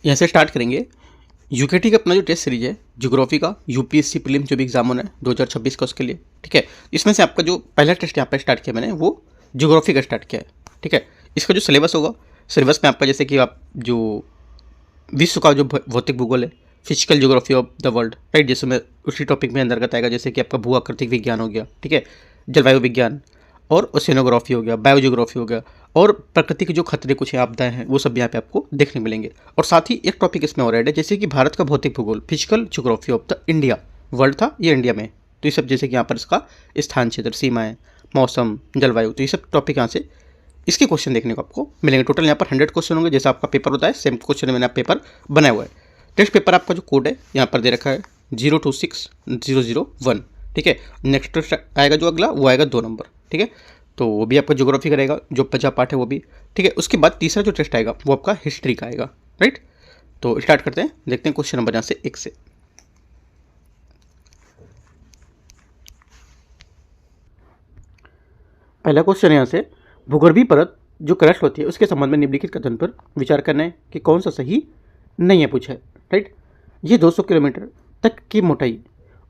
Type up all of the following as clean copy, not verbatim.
यहाँ से स्टार्ट करेंगे। यूकेटी का अपना जो टेस्ट सीरीज है ज्योग्राफी का, यूपीएससी प्रीलिम जो भी एग्जाम होना है 2026 का, उसके लिए, ठीक है। इसमें से आपका जो पहला टेस्ट यहाँ पर स्टार्ट किया मैंने, वो ज्योग्राफी का स्टार्ट किया है, ठीक है। इसका जो सिलेबस होगा, सिलेबस में आपका जैसे कि आप जो विश्व का जो भौतिक भूगोल है, physical geography of the world, right, जिसमें उसी टॉपिक में अंतर्गत आएगा, जैसे कि आपका भू आकृतिक विज्ञान हो गया, ठीक है, जलवायु विज्ञान, और ओशिनोग्राफी हो गया, बायोजियोग्राफी हो गया, और प्रकृति के जो खतरे कुछ आपदाएं हैं वो सब यहाँ पे आपको देखने मिलेंगे। और साथ ही एक टॉपिक इसमें और ऐड है, जैसे कि भारत का भौतिक भूगोल, physical geography of the India, world था ये इंडिया में, तो ये सब जैसे कि यहाँ पर इसका स्थान, क्षेत्र, सीमाएं, मौसम, जलवायु, तो ये सब टॉपिक यहाँ से इसके क्वेश्चन देखने को आपको मिलेंगे। टोटल यहाँ पर 100 क्वेश्चन होंगे, जैसा आपका पेपर होता है सेम क्वेश्चन मैंने पेपर बनाया हुआ है। टेस्ट पेपर आपका जो कोड है यहाँ पर दे रखा है 026001, ठीक है। नेक्स्ट टेस्ट आएगा जो अगला, वो आएगा 2 नंबर, ठीक है, तो वो भी आपका ज्योग्राफी करेगा, जो 50 पार्ट है वो भी, ठीक है। उसके बाद तीसरा जो टेस्ट आएगा वो आपका हिस्ट्री का आएगा, राइट। तो स्टार्ट करते हैं, देखते हैं क्वेश्चन नंबर यहाँ से 1 से। पहला क्वेश्चन यहाँ से, भूगर्भीय परत जो क्रस्ट होती है उसके संबंध में निम्नलिखित कथन पर विचार करना है कि कौन सा सही नहीं है, पूछा है, राइट। ये 200 किलोमीटर तक की मोटाई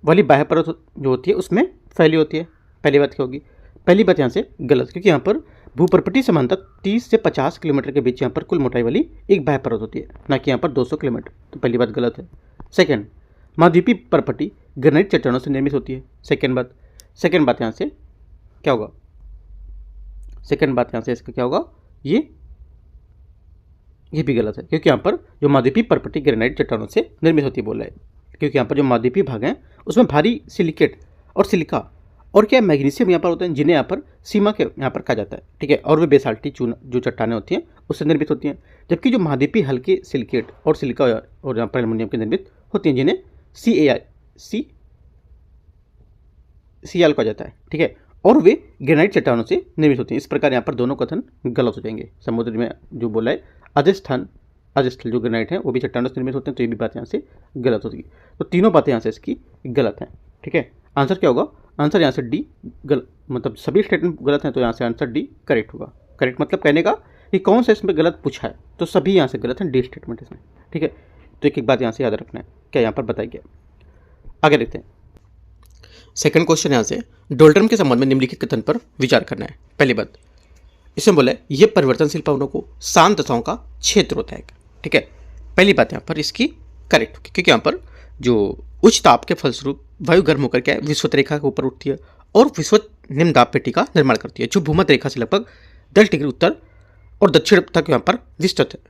वाली बाह्य परत जो होती है उसमें फैली होती है। पहली बात क्या होगी? पहली बात यहाँ से गलत, क्योंकि यहाँ पर भूप्रपटी समांतर 30 से 50 किलोमीटर के बीच यहाँ पर कुल मोटाई वाली एक बाह्य परत होती है, ना कि यहाँ पर 200 किलोमीटर, तो पहली बात गलत है। सेकेंड, महाद्वीपीय परपटी ग्रेनाइट चट्टानों से निर्मित होती है, सेकेंड बात यहाँ से क्या होगा? सेकेंड बात यहाँ से इसका क्या होगा? ये भी गलत है, क्योंकि यहाँ पर जो महाद्वीपीय परपटी ग्रेनाइट चट्टानों से निर्मित होती है बोला है, क्योंकि यहाँ पर जो महाद्वीपीय भाग हैं उसमें भारी सिलिकेट और सिलिका और क्या मैग्नीशियम यहाँ पर होते हैं, जिन्हें यहाँ पर सीमा के यहाँ पर कहा जाता है, ठीक है, और वे बेसाल्टी चूना जो चट्टानें होती हैं उससे निर्मित होती हैं। जबकि जो महाद्वीपीय हल्के सिलिकेट और सिलिका और यहाँ पर एल्युमिनियम की निर्मित होती हैं, जिन्हें CaL कहा जाता है, ठीक है, और वे ग्रेनाइट चट्टानों से निर्मित होती हैं। इस प्रकार यहाँ पर दोनों कथन गलत हो जाएंगे। समुद्र में जो बोला है अजस्थल जो ग्रेनाइट है वो भी चट्टानों से निर्मित होते हैं, तो ये भी बात यहाँ से गलत होगी। तो तीनों बातें यहाँ से इसकी गलत हैं, ठीक है। आंसर क्या होगा? आंसर यहाँ से डी गलत, मतलब सभी स्टेटमेंट गलत हैं, तो यहाँ से आंसर डी करेक्ट होगा। करेक्ट मतलब कहने का कि कौन सा इसमें गलत पूछा है, तो सभी यहाँ से गलत हैं, डी स्टेटमेंट इसमें, ठीक है। तो एक एक बात यहाँ से याद रखना है, क्या यहाँ पर बताया गया। आगे देखते हैं। सेकंड क्वेश्चन यहाँ से, डोल्टर्म के संबंध में निम्नलिखित कथन पर विचार करना है। पहली बात इसमें बोला है ये परिवर्तनशील पवनों को शांत दशाओं का क्षेत्र होता है, ठीक है। पहली बात यहाँ पर इसकी करेक्ट होगी, क्योंकि यहाँ पर जो उच्च ताप के फलस्वरूप वायु गर्म होकर क्या है, विषुवत रेखा के ऊपर उठती है और विषुवत निम्न दाब पेटी का निर्माण करती है, जो भूमध्य रेखा से लगभग 10 डिग्री उत्तर और दक्षिण तक यहाँ पर विस्तृत है।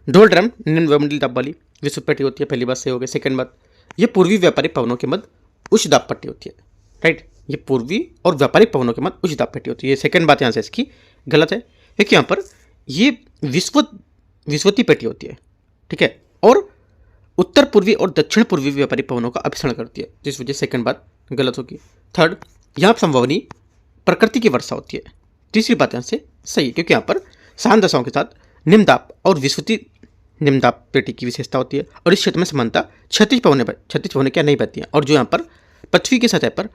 डोल्टर्म निम्न वायुमंडलीय दाब वाली विषुवत पेटी होती है, पहली बात सही हो गई। सेकेंड बात, ये पूर्वी व्यापारिक पवनों के मध्य उच्च दाब पट्टी होती है, राइट, ये पूर्वी और व्यापारिक पवनों के मध्य उच्च दाब पेटी होती है। ये सेकेंड बात यहाँ से इसकी गलत है, क्योंकि यहाँ पर ये विषुवती पेटी होती है, ठीक है, और उत्तर पूर्वी और दक्षिण पूर्वी व्यापारिक पवनों का अभिसरण करती है, जिस वजह से सेकंड बात गलत होगी। थर्ड, यहाँ संभवनी प्रकृति की वर्षा होती है। तीसरी बात यहाँ से सही है, क्योंकि यहाँ पर शांत दशाओं के साथ निम्न दाब और विषुवती निम्न दाब पेटी की विशेषता होती है, और इस क्षेत्र में समानता क्षैतिज पवनें क्या नहीं बहती हैं, और जो यहाँ पर पृथ्वी की सतह पर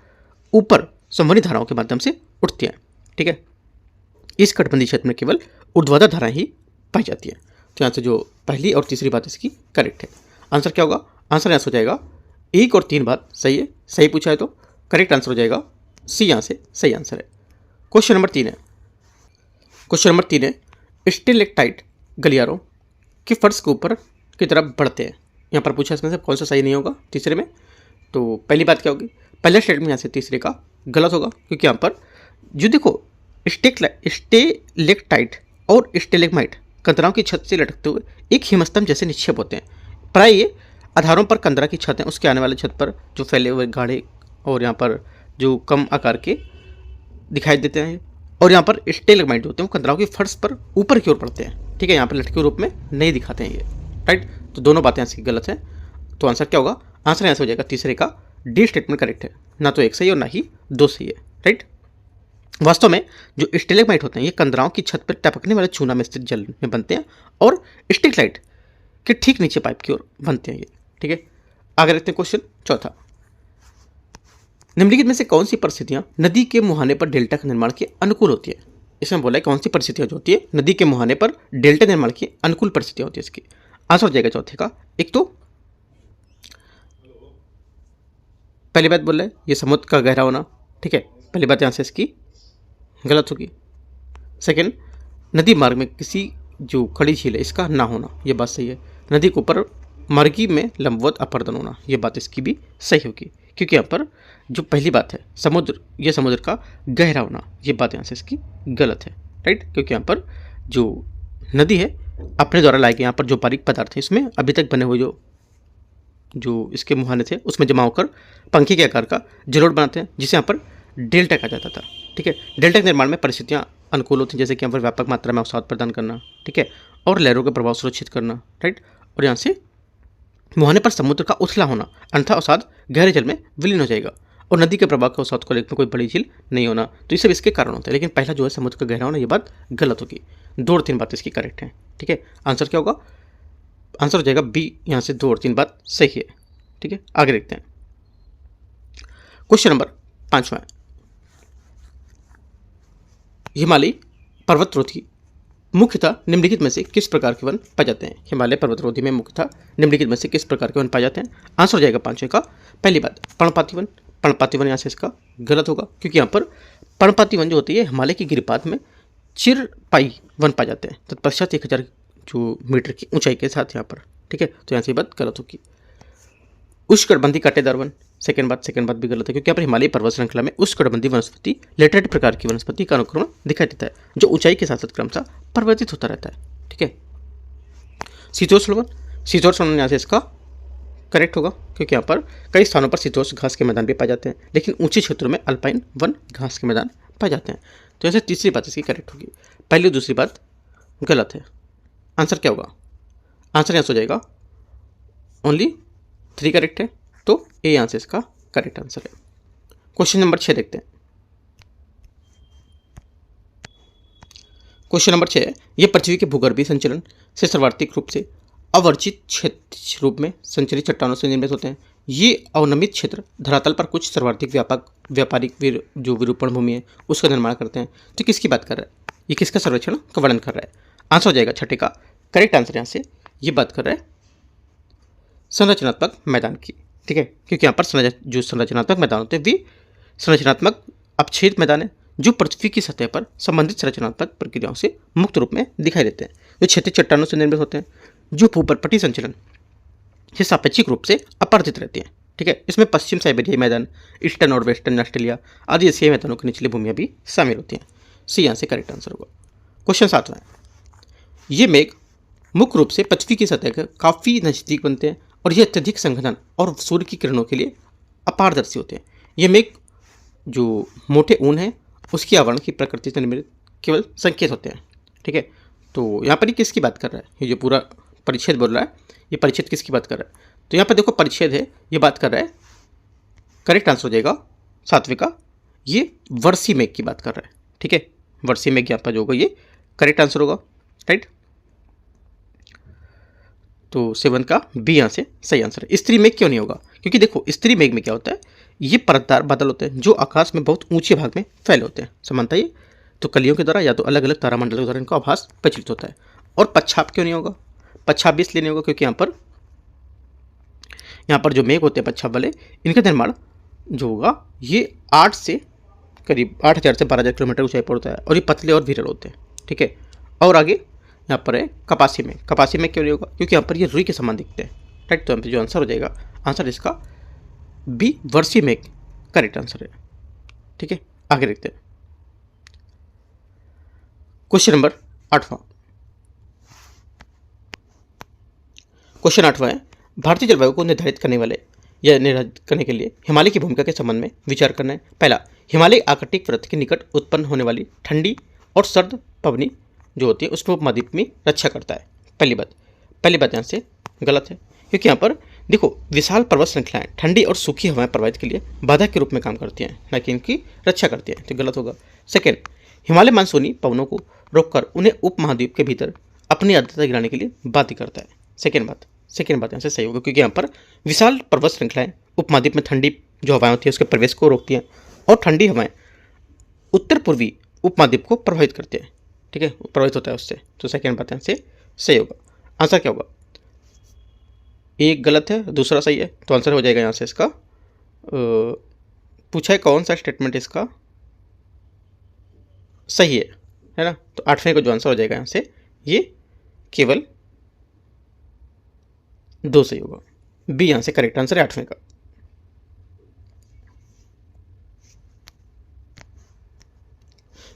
ऊपर संवहनी धाराओं के माध्यम से उठती हैं, ठीक है। इस कटबंधी क्षेत्र में केवल ऊर्ध्वाधर धाराएं ही पाई जाती हैं। तो यहाँ से जो पहली और तीसरी बात इसकी करेक्ट है। आंसर क्या होगा? आंसर यहाँ से हो जाएगा 1 और 3 बात सही है, सही पूछा है तो करेक्ट आंसर हो जाएगा सी, यहाँ से सही आंसर है। क्वेश्चन नंबर 3 है, स्टेलेक्टाइट गलियारों के फर्श के ऊपर की तरफ बढ़ते हैं। यहाँ पर पूछा इसमें से कौन सा सही नहीं होगा तीसरे में। तो पहली बात क्या होगी? पहला स्टेटमेंट यहाँ से तीसरे का गलत होगा, क्योंकि यहाँ पर जो देखो स्टेलेक्टाइट और स्टेलेग्माइट कंदराओं की छत से लटकते हुए एक हिमस्तंभ जैसे निक्षेप होते हैं। प्राय ये आधारों पर कंदरा की छत है, उसके आने वाले छत पर जो फैले हुए गाढ़े और यहाँ पर जो कम आकार के दिखाई देते हैं, और यहाँ पर स्टेलेग्माइट होते हैं वो कंदराओं की फर्श पर ऊपर की ओर पड़ते हैं, ठीक है, यहाँ पर लटके रूप में नहीं दिखाते हैं ये, राइट। तो दोनों बातें यहाँ से गलत हैं। तो आंसर क्या होगा? आंसर यहाँ से हो जाएगा तीसरे का डी स्टेटमेंट करेक्ट है, ना तो 1 सही और ना ही 2 सही है, राइट। वास्तव में जो स्टेलेग्माइट होते हैं ये कंदराओं की छत पर टपकने वाले चूना में स्थित जल में बनते हैं, और स्टिकलाइट के ठीक नीचे पाइप की ओर बनते हैं ये, ठीक है। आगे देखते हैं क्वेश्चन चौथा। निम्नलिखित में से कौन सी परिस्थितियां नदी के मुहाने पर डेल्टा के निर्माण के अनुकूल होती है? इसमें बोला है कौन सी परिस्थितियां जो होती है नदी के मुहाने पर डेल्टा निर्माण की अनुकूल परिस्थितियां होती है इसकी। आंसर हो जाएगा चौथे का। एक तो पहली बात बोल रहा है ये समुद्र का गहरा होना, ठीक है, पहली बात यहाँ से इसकी गलत होगी। सेकेंड, नदी मार्ग में किसी जो खड़ी झील है इसका ना होना, ये बात सही है। नदी के ऊपर मार्गी में लंबवत अपर्दन होना, ये बात इसकी भी सही होगी, क्योंकि यहाँ पर जो पहली बात है समुद्र, ये समुद्र का गहरा होना, ये बात यहाँ से इसकी गलत है, राइट, क्योंकि यहाँ पर जो नदी है अपने द्वारा लाए गए यहाँ पर जो बारीक पदार्थ है इसमें अभी तक बने हुए जो इसके मुहाने थे उसमें जमा होकर पंखे के आकार का जलोढ़ बनाते हैं, जिसे यहाँ पर डेल्टा कहा जाता था, ठीक है। डेल्टा के निर्माण में परिस्थितियाँ अनुकूल होती हैं, जैसे कि यहाँ पर व्यापक मात्रा में अवसाद प्रदान करना, ठीक है, और लहरों के प्रभाव सुरक्षित करना, राइट, और यहाँ से मुहाने पर समुद्र का उथला होना, अन्यथा अवसाद गहरे जल में विलीन हो जाएगा, और नदी के प्रभाव के अवसाद को लेकर कोई बड़ी झील नहीं होना, तो ये सब इसके कारण होते हैं। लेकिन पहला जो है समुद्र का गहरा होना, ये बात गलत होगी। 2 और 3 बात इसकी करेक्ट है, ठीक है। आंसर क्या होगा? आंसर हो जाएगा बी, यहाँ से 2 और 3 बात सही है, ठीक है। आगे देखते हैं क्वेश्चन नंबर 5वां। हिमालयी पर्वतरोधी मुख्यतः निम्नलिखित में से किस प्रकार के वन पाए जाते हैं? हिमालय पर्वतरोधी में मुख्यतः निम्नलिखित में से किस प्रकार के वन पाए जाते हैं? आंसर हो जाएगा 5वें का। पहली बात पर्णपाती वन, पर्णपाती वन यहाँ से इसका गलत होगा, क्योंकि यहाँ पर पर्णपाती वन जो होती है हिमालय की गिरिपाद में चिरपाई वन पाए जाते हैं, तत्पश्चात 1000 जो मीटर की ऊंचाई के साथ यहाँ पर, ठीक है, तो यहाँ से बात गलत होगी। उष्णकटिबंधी कांटेदार वन, सेकंड बात भी गलत है, क्योंकि यहाँ पर हिमालयी पर्वत श्रृंखला में उष्णकटिबंधी वनस्पति लेटरेट प्रकार की वनस्पति का अनुक्रमण दिखाई देता है, जो ऊंचाई के साथ साथ क्रमशः परिवर्तित होता रहता है, ठीक है। शीतोष्ण वन, शीतोष्ण वन यहाँ से इसका करेक्ट होगा, क्योंकि यहाँ पर कई स्थानों पर शीतोष्ण घास के मैदान भी पाए जाते हैं, लेकिन ऊंचे क्षेत्रों में अल्पाइन वन घास के मैदान पाए जाते हैं, तो यहाँ से तीसरी बात इसकी करेक्ट होगी। पहली और दूसरी बात गलत है। आंसर क्या होगा? आंसर यहाँ से हो जाएगा ओनली 3 करेक्ट है, तो ए यहाँ से इसका करेक्ट आंसर है। क्वेश्चन नंबर 6 देखते हैं। क्वेश्चन नंबर 6 है, ये पृथ्वी के भूगर्भीय संचलन से सर्वाधिक रूप से अवर्जित क्षेत्र रूप में संचरित चट्टानों से निर्मित होते हैं। ये अवनमित क्षेत्र धरातल पर कुछ सर्वाधिक व्यापारिक जो विरूपण भूमि है उसका निर्माण करते हैं। तो किसकी बात कर रहा है? ये किसका सर्वेक्षण का वर्णन कर रहा है? आंसर हो जाएगा 6 का करेक्ट आंसर। यहाँ से ये बात कर रहा है संरचनात्मक मैदान की, ठीक है, क्योंकि यहाँ पर जो संरचनात्मक मैदान होते हैं वे संरचनात्मक अपछेद मैदान है, जो पृथ्वी की सतह पर संबंधित संरचनात्मक प्रक्रियाओं से मुक्त रूप में दिखाई देते हैं। वे क्षैतिज चट्टानों से निर्मित होते हैं, जो भूपर्पटीय संचलन से सापेक्षिक रूप से अपराजित रहती हैं, ठीक है। इसमें पश्चिम साइबेरियाई मैदान, ईस्टर्न और वेस्टर्न ऑस्ट्रेलिया आदि एशियाई मैदानों की निचली भूमियाँ भी शामिल होती हैं। सी यहाँ से करेक्ट आंसर होगा। क्वेश्चन 7वां है, ये मेघ मुख्य रूप से पृथ्वी की सतह के काफ़ी नज़दीक बनते हैं और ये अत्यधिक संघनन और सूर्य की किरणों के लिए अपारदर्शी होते हैं। ये मेघ जो मोटे ऊन है उसकी आवरण की प्रकृति से निर्मित केवल संकेत होते हैं, ठीक है। तो यहाँ पर ये किसकी बात कर रहा है? ये जो पूरा परिच्छेद बोल रहा है, ये परिच्छेद किसकी बात कर रहा है? तो यहाँ पर देखो परिच्छेद है, ये बात कर रहा है, करेक्ट आंसर हो जाएगा 7वें का, ये वर्षी मेघ की बात कर रहा है, ठीक है। वर्षी मेघ यहाँ पर जो होगा ये करेक्ट आंसर होगा, राइट। तो 7 का बी यहाँ से सही आंसर है। स्त्री मेघ क्यों नहीं होगा? क्योंकि देखो स्त्री मेघ में क्या होता है, ये परतदार बादल होते हैं जो आकाश में बहुत ऊंचे भाग में फैले होते हैं, समानता ये तो कलियों के द्वारा या तो अलग अलग तारामंडल के द्वारा इनका आभास प्रचलित होता है। और पच्छाप क्यों नहीं होगा? पच्छाप भी इसलिए नहीं होगा क्योंकि यहाँ पर जो मेघ होते हैं पच्छाप वाले, इनका निर्माण जो होगा ये 8 से करीब 8000 से 12000 किलोमीटर ऊंचाई पर होता है और ये पतले और विरल होते हैं, ठीक है। और आगे यहाँ पर है कपासी में, कपासी में क्यों नहीं होगा? क्योंकि यहाँ पर ये रुई के समान दिखते हैं, राइट। तो यहाँ पर जो आंसर हो जाएगा, आंसर इसका बी वर्षी मेघ करेक्ट आंसर है, ठीक है। आगे देखते हैं क्वेश्चन नंबर 8वां। क्वेश्चन 8वां है, भारतीय जलवायु को निर्धारित करने वाले या निर्धारित करने के लिए हिमालय की भूमिका के संबंध में विचार करना है। पहला, हिमालय आर्कटिक वृत्त के निकट उत्पन्न होने वाली ठंडी और सर्द पवनी जो होती है उसमें उपमहाद्वीप में रक्षा करता है। पहली बात यहाँ से गलत है, क्योंकि यहाँ पर देखो विशाल पर्वत श्रृंखलाएं ठंडी और सूखी हवाएं प्रवाहित के लिए बाधा के रूप में काम करती हैं, न कि इनकी रक्षा करती हैं, तो गलत होगा। सेकेंड, हिमालय मानसूनी पवनों को रोककर उन्हें उपमहाद्वीप के भीतर अपनी आर्द्रता गिराने के लिए बाध्य करता है। सेकेंड बात यहाँ से सही होगा, क्योंकि यहाँ पर विशाल पर्वत श्रृंखलाएं उपमहाद्वीप में ठंडी जो हवाएं होती है उसके प्रवेश को रोकती हैं और ठंडी हवाएं उत्तर पूर्वी उपमहाद्वीप को प्रभावित करती हैं, ठीक है, प्रभावित होता है उससे, तो सेकेंड बात यहाँ से सही होगा। आंसर क्या होगा? एक गलत है, दूसरा सही है, तो आंसर हो जाएगा यहाँ से इसका पूछा है कौन सा स्टेटमेंट इसका सही है ना। तो 8वें का जो आंसर हो जाएगा यहाँ से ये केवल 2 सही होगा। बी यहाँ से करेक्ट आंसर है 8वें का।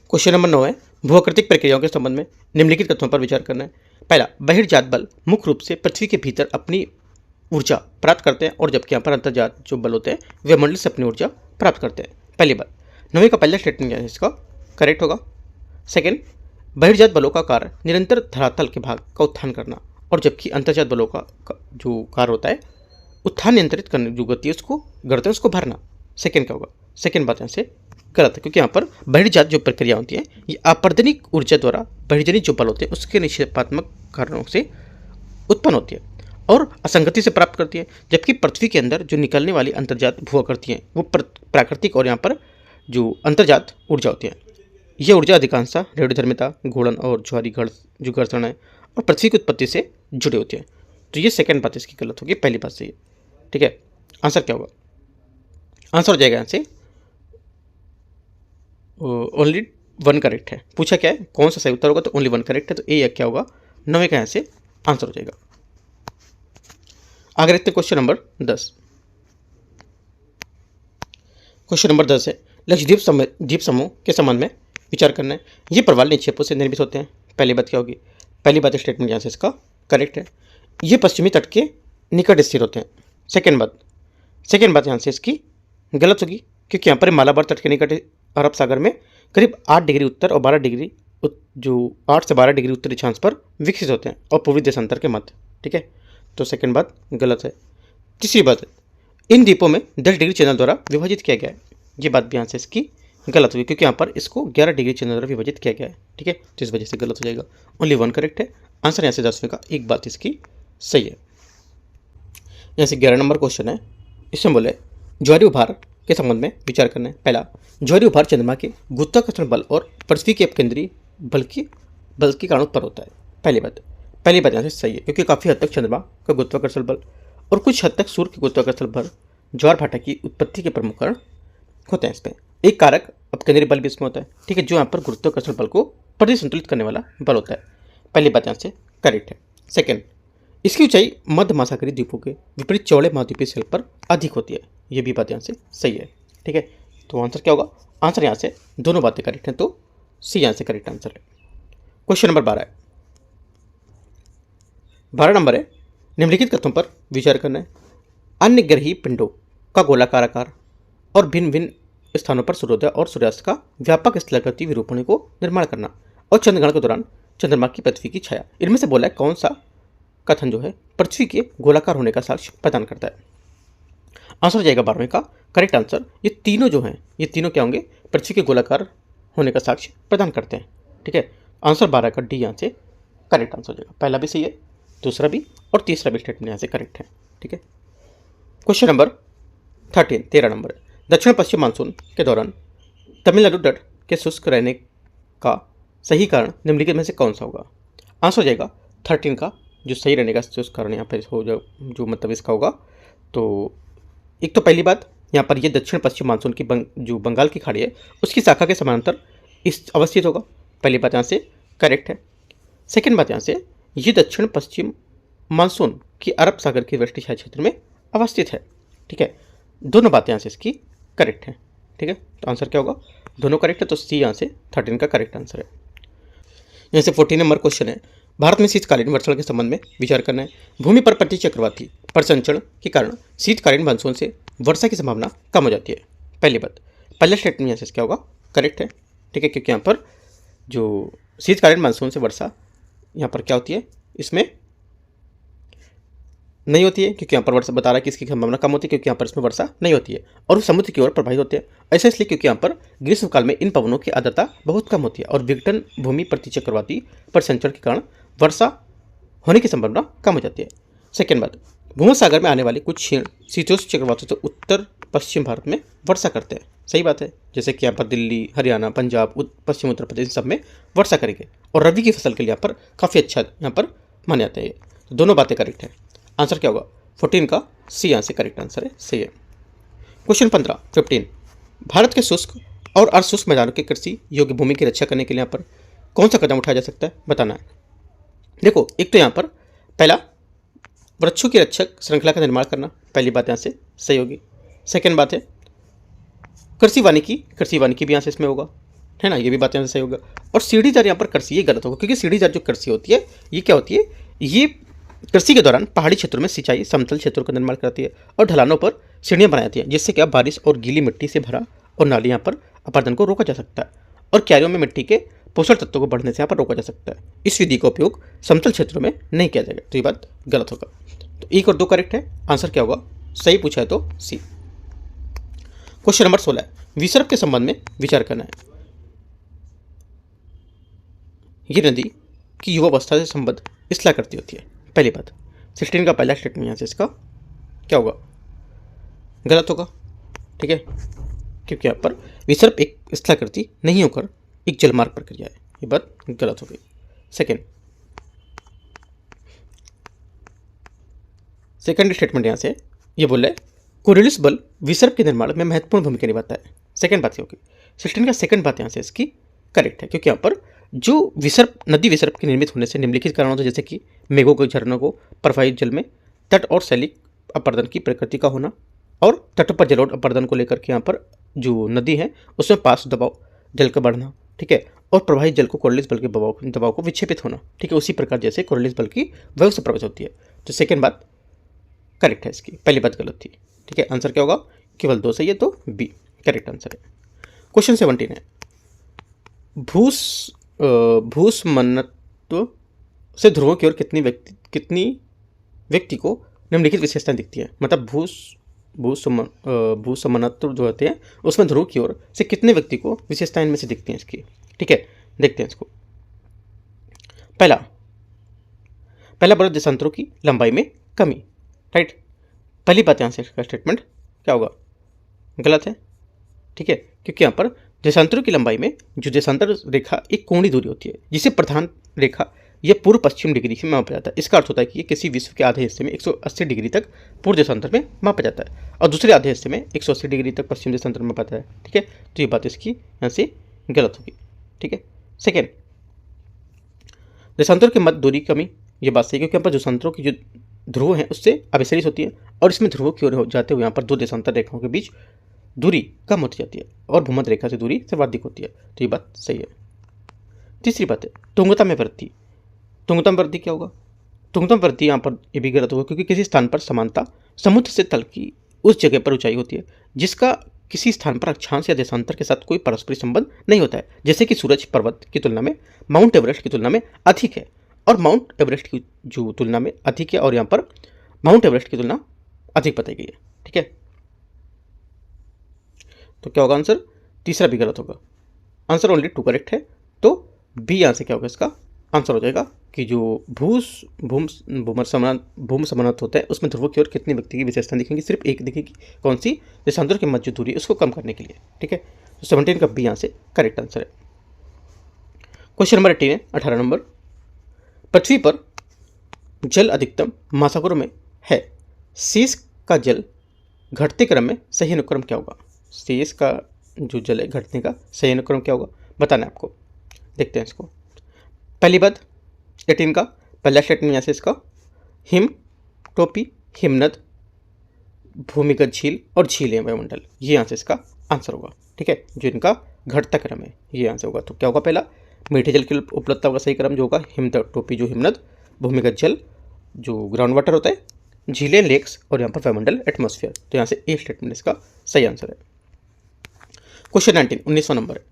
क्वेश्चन नंबर 9 है, भूआकृतिक प्रक्रियाओं के संबंध में निम्नलिखित तथ्यों पर विचार करना है। पहला, बहिर्जात बल मुख्य रूप से पृथ्वी के भीतर अपनी ऊर्जा प्राप्त करते हैं और जबकि यहाँ पर अंतर्जात जो बल होते हैं वे मंडल से अपनी ऊर्जा प्राप्त करते हैं। पहली बात, 9वीं का पहला स्टेटमेंट क्या है इसका करेक्ट होगा। सेकेंड, बहिर्जात बलों का कार्य निरंतर धरातल के भाग का उत्थान करना और जबकि अंतर्जात बलों का जो कार्य होता है उत्थान नियंत्रित करने जो गति उसको गढ़ते हैं उसको भरना। सेकेंड क्या होगा, सेकेंड बात यहाँ से गलत है क्योंकि यहाँ पर बहिर्जात जो प्रक्रिया होती है ये अपर्दनिक ऊर्जा द्वारा बहिर्जनित जो बल होते हैं उसके निक्षेपात्मक कारणों से उत्पन्न होती है और असंगति से प्राप्त करती है, जबकि पृथ्वी के अंदर जो निकलने वाली अंतर्जात भूआकृति हैं वो प्राकृतिक और यहाँ पर जो अंतर्जात ऊर्जा होती है ये ऊर्जा अधिकांशतः रेडियोधर्मिता, घूर्णन और ज्वारी जो घर्षण है और पृथ्वी की उत्पत्ति से जुड़ी होती है। तो ये सेकंड बात इसकी गलत होगी, पहली बात सही है। ठीक है, आंसर क्या होगा, आंसर हो जाएगा यहाँ से ओनली 1 करेक्ट है। पूछा क्या है कौन सा सही उत्तर होगा, तो ओनली 1 करेक्ट है, तो ए क्या होगा 9वें का यहाँ से आंसर हो जाएगा। आगे देखते हैं क्वेश्चन नंबर 10। क्वेश्चन नंबर 10 है, लक्षद्वीप द्वीप समूह के संबंध में विचार करना है। ये प्रवाल निक्षेपों से निर्मित होते हैं। पहली बात क्या होगी, पहली बात स्टेटमेंट यहाँ से इसका करेक्ट है, ये पश्चिमी तट के निकट स्थिर होते हैं। सेकेंड बात यहाँ से इसकी गलत होगी क्योंकि यहाँ पर मालाबार तट के निकट अरब सागर में करीब 8 डिग्री उत्तर और 12 डिग्री जो 8 से 12 डिग्री उत्तरी अक्षांश पर विकसित होते हैं और पूर्वी देशांतर के मध्य। ठीक है, तो सेकेंड बात गलत है। तीसरी बात है, इन द्वीपों में 10 डिग्री चैनल द्वारा विभाजित किया गया है। ये बात भी यहाँ से इसकी गलत हुई क्योंकि यहाँ पर इसको 11 डिग्री चैनल द्वारा विभाजित किया गया है। ठीक है, तो इस वजह से गलत हो जाएगा, ओनली 1 करेक्ट है। आंसर यहाँ से 10वें का एक बात इसकी सही है। यहाँ से 11 नंबर क्वेश्चन है, इसमें बोले ज्वारीय उभार के संबंध में विचार करना है। पहला, ज्वारीय उभार चंद्रमा के गुरुत्वाकर्षण बल और पृथ्वी के अपकेंद्रीय बल के कारण उत्पन्न होता है। पहली बात यहाँ से सही है क्योंकि काफ़ी हद तक चंद्रमा का गुरुत्वाकर्षण बल और कुछ हद तक सूर्य के गुरुत्वाकर्षण बल ज्वार भाटा की उत्पत्ति के प्रमुख कारण होते हैं। इस पर एक कारक अपकेंद्रीय बल भी इसमें होता है। ठीक है, जो यहाँ पर गुरुत्वाकर्षण बल को प्रतिसंतुलित करने वाला बल होता है। पहली बात यहाँ से करेक्ट है। सेकेंड, इसकी ऊंचाई मध्य महासागरीय द्वीपों के विपरीत चौड़े महाद्वीपीय शेल्फ पर अधिक होती है। ये भी बात यहाँ से सही है। ठीक है, तो आंसर क्या होगा, आंसर यहाँ से दोनों बातें करेक्ट हैं, तो सी यहाँ से करेक्ट आंसर है। क्वेश्चन नंबर 12 है, 12 नंबर है, निम्नलिखित तथ्यों पर विचार करना है। अन्य ग्रहीय पिंडों का गोलाकार आकार और भिन्न भिन्न स्थानों पर सूर्योदय और सूर्यास्त का व्यापक स्थलाकृति विरूपण को निर्माण करना और चंद्रग्रहण के दौरान चंद्रमा की पृथ्वी की छाया, इनमें से बोला है कौन सा कथन जो है पृथ्वी के गोलाकार होने का साक्ष्य प्रदान करता है। आंसर हो जाएगा 12वें का करेक्ट आंसर। ये तीनों जो हैं ये तीनों क्या होंगे, पृथ्वी के गोलाकार होने का साक्ष्य प्रदान करते हैं। ठीक है, आंसर 12 का डी यहाँ से करेक्ट आंसर हो जाएगा। पहला भी सही है, दूसरा भी और तीसरा भी स्टेटमेंट यहाँ से करेक्ट है। ठीक है, क्वेश्चन नंबर 13 नंबर है, दक्षिण पश्चिम मानसून के दौरान तमिलनाडु तट के शुष्क रहने का सही कारण निम्नलिखित में से कौन सा होगा। आंसर हो जाएगा 13 का जो सही रहने का शुष्क कारण यहाँ पर हो जो मतलब इसका होगा। तो एक तो पहली बात यहाँ पर ये दक्षिण पश्चिम मानसून की जो बंगाल की खाड़ी है उसकी शाखा के समानांतर इस अवस्थित होगा। पहली बात यहाँ से करेक्ट है। सेकेंड बात यहाँ से ये दक्षिण पश्चिम मानसून की अरब सागर के वृष्टि छाया क्षेत्र में अवस्थित है। ठीक है, दोनों बातें यहाँ से इसकी करेक्ट है। ठीक है, तो आंसर क्या होगा, दोनों करेक्ट है, तो सी यहाँ से 13 का करेक्ट आंसर है। यहाँ से 14 नंबर क्वेश्चन है, भारत में शीतकालीन वर्षण के संबंध में विचार करना है। भूमि पर प्रति चक्रवाती परिसंचरण के कारण शीतकालीन मानसून से वर्षा की संभावना कम हो जाती है। पहली बात, पहले स्टेटमेंट यहाँ से क्या होगा, करेक्ट है। ठीक है, क्योंकि यहाँ पर जो शीतकालीन मानसून से वर्षा यहाँ पर क्या होती है, इसमें नहीं होती है क्योंकि यहाँ पर वर्षा बता रहा है कि इसकी संभावना कम होती है क्योंकि यहाँ पर इसमें वर्षा नहीं होती है और वो समुद्र की ओर प्रभावित होते हैं। ऐसा इसलिए क्योंकि यहाँ पर ग्रीष्मकाल में इन पवनों की आर्द्रता बहुत कम होती है और विघटन भूमि प्रति चक्रवाती परिसंचरण के कारण वर्षा होने की संभावना कम हो जाती है। सेकेंड बात, भूमध्य सागर में आने वाले कुछ क्षीण शीतोष्ण चक्रवातों से उत्तर पश्चिम भारत में वर्षा करते हैं। सही बात है, जैसे कि यहाँ पर दिल्ली, हरियाणा, पंजाब, पश्चिम उत्तर प्रदेश सब में वर्षा करेंगे और रबी की फसल के लिए यहाँ पर काफ़ी अच्छा यहाँ पर माने जाते हैं। तो दोनों बातें करेक्ट है। आंसर क्या होगा, 14 का सी यहाँ से करेक्ट आंसर है, सही है। क्वेश्चन 15 भारत के शुष्क और अर्धशुष्क मैदानों की कृषि योग्य भूमि की रक्षा करने के लिए यहाँ पर कौन सा कदम उठाया जा सकता है, बताना है। देखो, एक तो यहाँ पर पहला वृक्षों की रक्षक श्रृंखला का निर्माण करना, पहली बात यहाँ से सही होगी। सेकेंड बात है कृषि वानिकी भी यहाँ से इसमें होगा, है ना, ये भी बात यहाँ से सही होगा। और सीढ़ीदार यहाँ पर कृषि, ये गलत होगा, क्योंकि सीढ़ीदार जो कृषि होती है ये क्या होती है, ये कृषि के दौरान पहाड़ी क्षेत्रों में सिंचाई समतल क्षेत्रों का निर्माण करती है और ढलानों पर सीढ़ियाँ बनाई जाती है, जिससे क्या बारिश और गीली मिट्टी से भरा और नाली यहाँ पर अपरदन को रोका जा सकता है और क्यारियों में मिट्टी के पोषक तत्वों को बढ़ने से यहाँ पर रोका जा सकता है। इस विधि का उपयोग समतल क्षेत्रों में नहीं किया जाएगा, तो ये बात गलत होगा। तो 1 और 2 करेक्ट है, आंसर क्या होगा, सही पूछा है तो सी। क्वेश्चन नंबर 16 विसर्प के संबंध में विचार करना है। ये नदी की युवावस्था से संबंध इसलिए करती होती है, पहली बात। 16 का पहला स्टेटमेंट यहाँ से इसका क्या होगा, गलत होगा, ठीक है, क्योंकि यहाँ पर विसर्प एक स्थलाकृति नहीं होकर एक जलमार्ग प्रक्रिया है, ये बात गलत हो गई। सेकंड स्टेटमेंट यहाँ से ये बोल रहा है कोरियोलिस बल विसर्प के निर्माण में महत्वपूर्ण भूमिका निभाता है, सेकंड बात ये होगी। 16 का सेकंड बात यहाँ से इसकी करेक्ट है, क्योंकि यहाँ पर जो नदी विसर्प के निर्मित होने से निम्नलिखित कारणों से, जैसे कि मेघों के झरनों को प्रवाहित जल में तट और शैलिक अपरदन की प्रकृति का होना और तटों पर जलोढ़ अपरदन को लेकर के यहाँ पर जो नदी है उसमें पार्श्व दबाव जल का बढ़ना, ठीक है, और प्रवाहित जल को कोरियोलिस बल के दबाव को विक्षेपित होना, ठीक है, उसी प्रकार जैसे कोरियोलिस बल की वायु से प्रवेश होती है। तो सेकेंड बात करेक्ट है इसकी, पहली बात गलत थी, ठीक है, आंसर क्या होगा, केवल 2 सही है तो बी करेक्ट आंसर है। क्वेश्चन 17 है भूसमनत्व से ध्रुवों की ओर कितनी व्यक्ति को निम्नलिखित विशेषताएं दिखती है, मतलब भूसमनत्व जो होते हैं उसमें ध्रुव की ओर से कितने व्यक्ति को विशेषताएं इनमें से दिखती हैं इसकी, ठीक है, देखते हैं इसको। पहला बर्फ देशांतरों की लंबाई में कमी, राइट, पहली बात यहाँ से इसका स्टेटमेंट क्या होगा, गलत है, ठीक है, क्योंकि यहाँ पर देशांतरों की लंबाई में जो देशांतर रेखा एक कोणीय दूरी होती है, जिसे प्रधान रेखा यह पूर्व पश्चिम डिग्री से मापा जाता है। इसका अर्थ होता है कि ये किसी विश्व के आधे हिस्से में 180 डिग्री तक पूर्व देशांतर में मापा जाता है और दूसरे आधे हिस्से में 180 डिग्री तक पश्चिम देशांतर में मापा जाता है, ठीक है, तो ये बात इसकी यहाँ से गलत होगी, ठीक है। सेकेंड, देशांतर के मध्य दूरी कमी, ये बात सही, क्योंकि यहाँ पर देशांतरों की जो ध्रुव है उससे अभिसरित होती है और इसमें ध्रुवों की ओर जाते हुए यहाँ पर 2 देशांतर रेखाओं के बीच दूरी कम होती जाती है और भूमध्य रेखा से दूरी सर्वाधिक होती है, तो ये बात सही है। तीसरी बात है तुंगता में वृद्धि क्या होगा, तुंगता में वृद्धि यहाँ पर ये भी गलत होगा, क्योंकि किसी स्थान पर समानता समुद्र से तल की उस जगह पर ऊंचाई होती है जिसका किसी स्थान पर अक्षांश या देशांतर के साथ कोई पारस्परिक संबंध नहीं होता है, जैसे कि सूरज पर्वत की तुलना में माउंट एवरेस्ट की तुलना में अधिक है और माउंट एवरेस्ट की जो तुलना में अधिक है और यहाँ पर माउंट एवरेस्ट की तुलना अधिक बताई गई है, ठीक है, तो क्या होगा आंसर, तीसरा भी गलत होगा, आंसर ओनली 2 करेक्ट है, तो बी यहाँ से क्या होगा इसका आंसर हो जाएगा कि जो भूम समन्वय होता है उसमें ध्रुवों की ओर कितने व्यक्ति की विशेषता दिखेंगी, सिर्फ एक दिखेगी, कौन सी, देशांतर की मध्य दूरी उसको कम करने के लिए, ठीक है, तो 17 का बी यहाँ से करेक्ट आंसर है। क्वेश्चन नंबर 18 है 18 नंबर, पृथ्वी पर जल अधिकतम महासागरों में है, शेष का जल घटते क्रम में सही अनुक्रम क्या होगा, शेष का जो जल है घटने का सही अनुक्रम क्या होगा, बताना है आपको, देखते हैं इसको। पहली बात 18 का पहला स्टेटमेंट यहाँ से इसका हिम टोपी, हिमनद, भूमिगत झील और झीलें वायुमंडल, ये यहाँ से इसका आंसर होगा, ठीक है, जो इनका घटता क्रम है ये आंसर होगा। तो क्या होगा, पहला मीठे जल की उपलब्धता होगा सही क्रम जो होगा हिम टोपी जो हिमनद, भूमिगत जल जो ग्राउंड वाटर होता है, झीलें लेक्स और यहाँ पर वायुमंडल एटमॉस्फेयर, तो यहाँ से ए स्टेटमेंट इसका सही आंसर है। क्वेश्चन 19 19वां नंबर है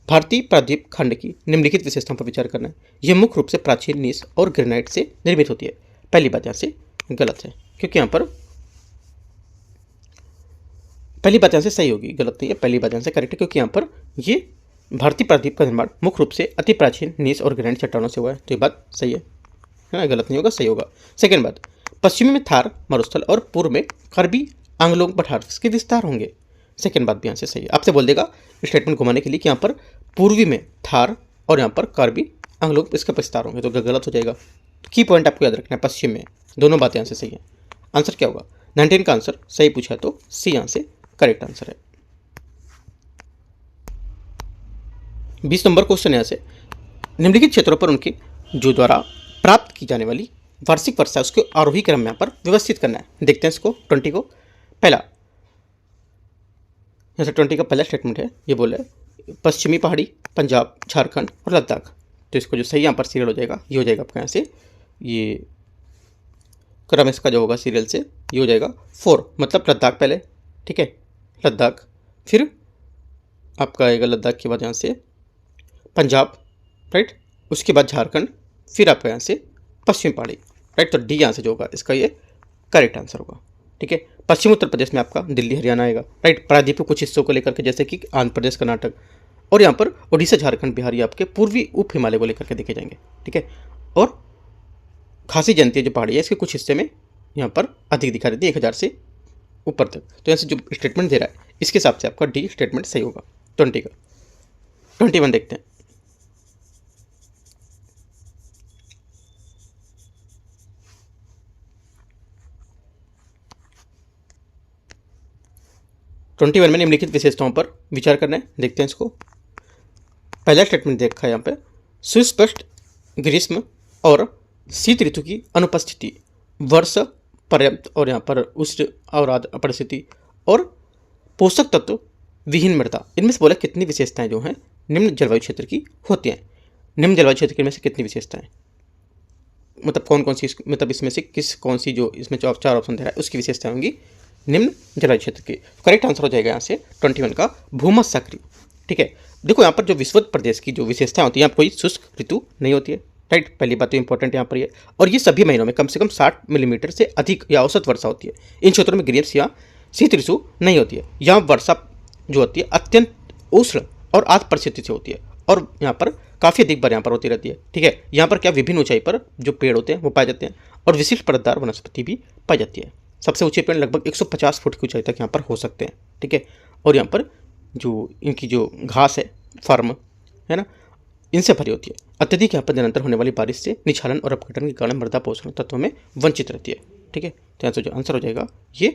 भारतीय प्रायद्वीप खंड की निम्नलिखित विशेषताओं पर विचार करना है। यह मुख्य रूप से प्राचीन नीस और ग्रेनाइट से निर्मित होती है, पहली बात यहाँ से गलत है, क्योंकि यहाँ पर पहली बात यहाँ से सही होगी, गलत नहीं है, पहली बात यहाँ से करेक्ट है, क्योंकि यहाँ पर ये भारतीय प्रायद्वीप का निर्माण मुख्य रूप से अति प्राचीन नीस और ग्रेनाइट चट्टानों से हुआ है, तो ये बात सही है ना, गलत नहीं होगा, सही होगा। सेकेंड बात, पश्चिमी में थार मरुस्थल और पूर्व में कार्बी आंग्लोंग पठार के विस्तार होंगे, सेकेंड बात भी यहाँ से सही है। आपसे बोल देगा स्टेटमेंट घुमाने के लिए कि यहाँ पर पूर्वी में थार और यहाँ पर कार्बी आंग्लोंग इसका विस्तार होंगे, तो गलत हो जाएगा। की पॉइंट आपको याद रखना है, पश्चिम में, दोनों बातें यहाँ से सही है। आंसर क्या होगा? 19 का आंसर सही पूछा है तो सी यहाँ से करेक्ट आंसर है। 20 नंबर क्वेश्चन यहाँ से, निम्नलिखित क्षेत्रों पर उनके जो द्वारा प्राप्त की जाने वाली वार्षिक वर्षा उसके आरोही क्रम में यहाँ पर व्यवस्थित करना है। देखते हैं इसको 20 को। पहला जैसे 20 का पहला स्टेटमेंट है, ये बोला है पश्चिमी पहाड़ी, पंजाब, झारखंड और लद्दाख। तो इसको जो सही यहाँ पर सीरियल हो जाएगा ये हो जाएगा आपका यहाँ से, ये क्रम इसका जो होगा सीरियल से ये हो जाएगा 4, मतलब लद्दाख पहले, ठीक है, लद्दाख, फिर आपका आएगा लद्दाख के बाद यहाँ से पंजाब, राइट, उसके बाद झारखंड, फिर आपका यहाँ से पश्चिमी पहाड़ी, राइट। तो डी यहाँ से जो होगा इसका ये करेक्ट आंसर होगा, ठीक है। पश्चिम उत्तर प्रदेश में आपका दिल्ली हरियाणा आएगा, राइट, प्रायद्वीप के कुछ हिस्सों को लेकर के जैसे कि आंध्र प्रदेश कर्नाटक, और यहाँ पर उड़ीसा झारखंड बिहार आपके पूर्वी उप हिमालय को लेकर के देखे जाएंगे, ठीक है। और खासी जयंती जो पहाड़ी है इसके कुछ हिस्से में यहाँ पर अधिक दिखा देती है 1000 से ऊपर तक। तो यहाँ से जो स्टेटमेंट दे रहा है इसके हिसाब से आपका डी स्टेटमेंट सही होगा 20 का। 21 देखते हैं। ट्वेंटी वन में निम्नलिखित विशेषताओं पर विचार करना है। देखते हैं इसको। पहला स्टेटमेंट देखा है यहाँ पे, सुस्पष्ट ग्रीष्म और शीत ऋतु की अनुपस्थिति, वर्ष पर्याप्त और यहाँ पर उष्ण और आर्द्र परिस्थिति, और पोषक तत्व विहीन मृदा। इनमें से बोला कितनी विशेषताएं जो हैं निम्न जलवायु क्षेत्र की होती हैं। निम्न जलवायु क्षेत्र में से कितनी विशेषताएं, मतलब कौन कौन सी, मतलब इसमें से कौन सी जो इसमें जो 4 ऑप्शन दे रहा है उसकी विशेषताएं होंगी निम्न जलवायु क्षेत्र की। करेक्ट आंसर हो जाएगा यहाँ से 21 का भूमध्यसागरीय, ठीक है। देखो यहाँ पर जो विषुवत प्रदेश की जो विशेषताएं होती है, यहाँ पर कोई शुष्क ऋतु नहीं होती है, राइट, पहली बात तो इंपॉर्टेंट यहाँ पर ये। और ये सभी महीनों में कम से कम 60 मिलीमीटर से अधिक या औसत वर्षा होती है। इन क्षेत्रों में ग्रीष्म या शीत ऋतु नहीं होती है। यहाँ वर्षा जो होती है अत्यंत उष्ण और आर्द्र परिस्थिति से होती है, और यहाँ पर काफ़ी अधिक बार यहाँ पर होती रहती है, ठीक है। यहाँ पर क्या विभिन्न ऊंचाई पर जो पेड़ होते हैं वो पाए जाते हैं, और विशिष्ट परतदार वनस्पति भी पाई जाती है। सबसे ऊंचे पेड़ लगभग 150 फुट की ऊंचाई तक यहाँ पर हो सकते हैं, ठीक है। और यहाँ पर जो इनकी जो घास है फर्म है ना, इनसे भरी होती है। अत्यधिक यहाँ पर निरंतर होने वाली बारिश से निछालन और अपघटन के कारण मृदा पोषण तत्वों में वंचित रहती है, ठीक है। तो यहाँ से जो आंसर हो जाएगा ये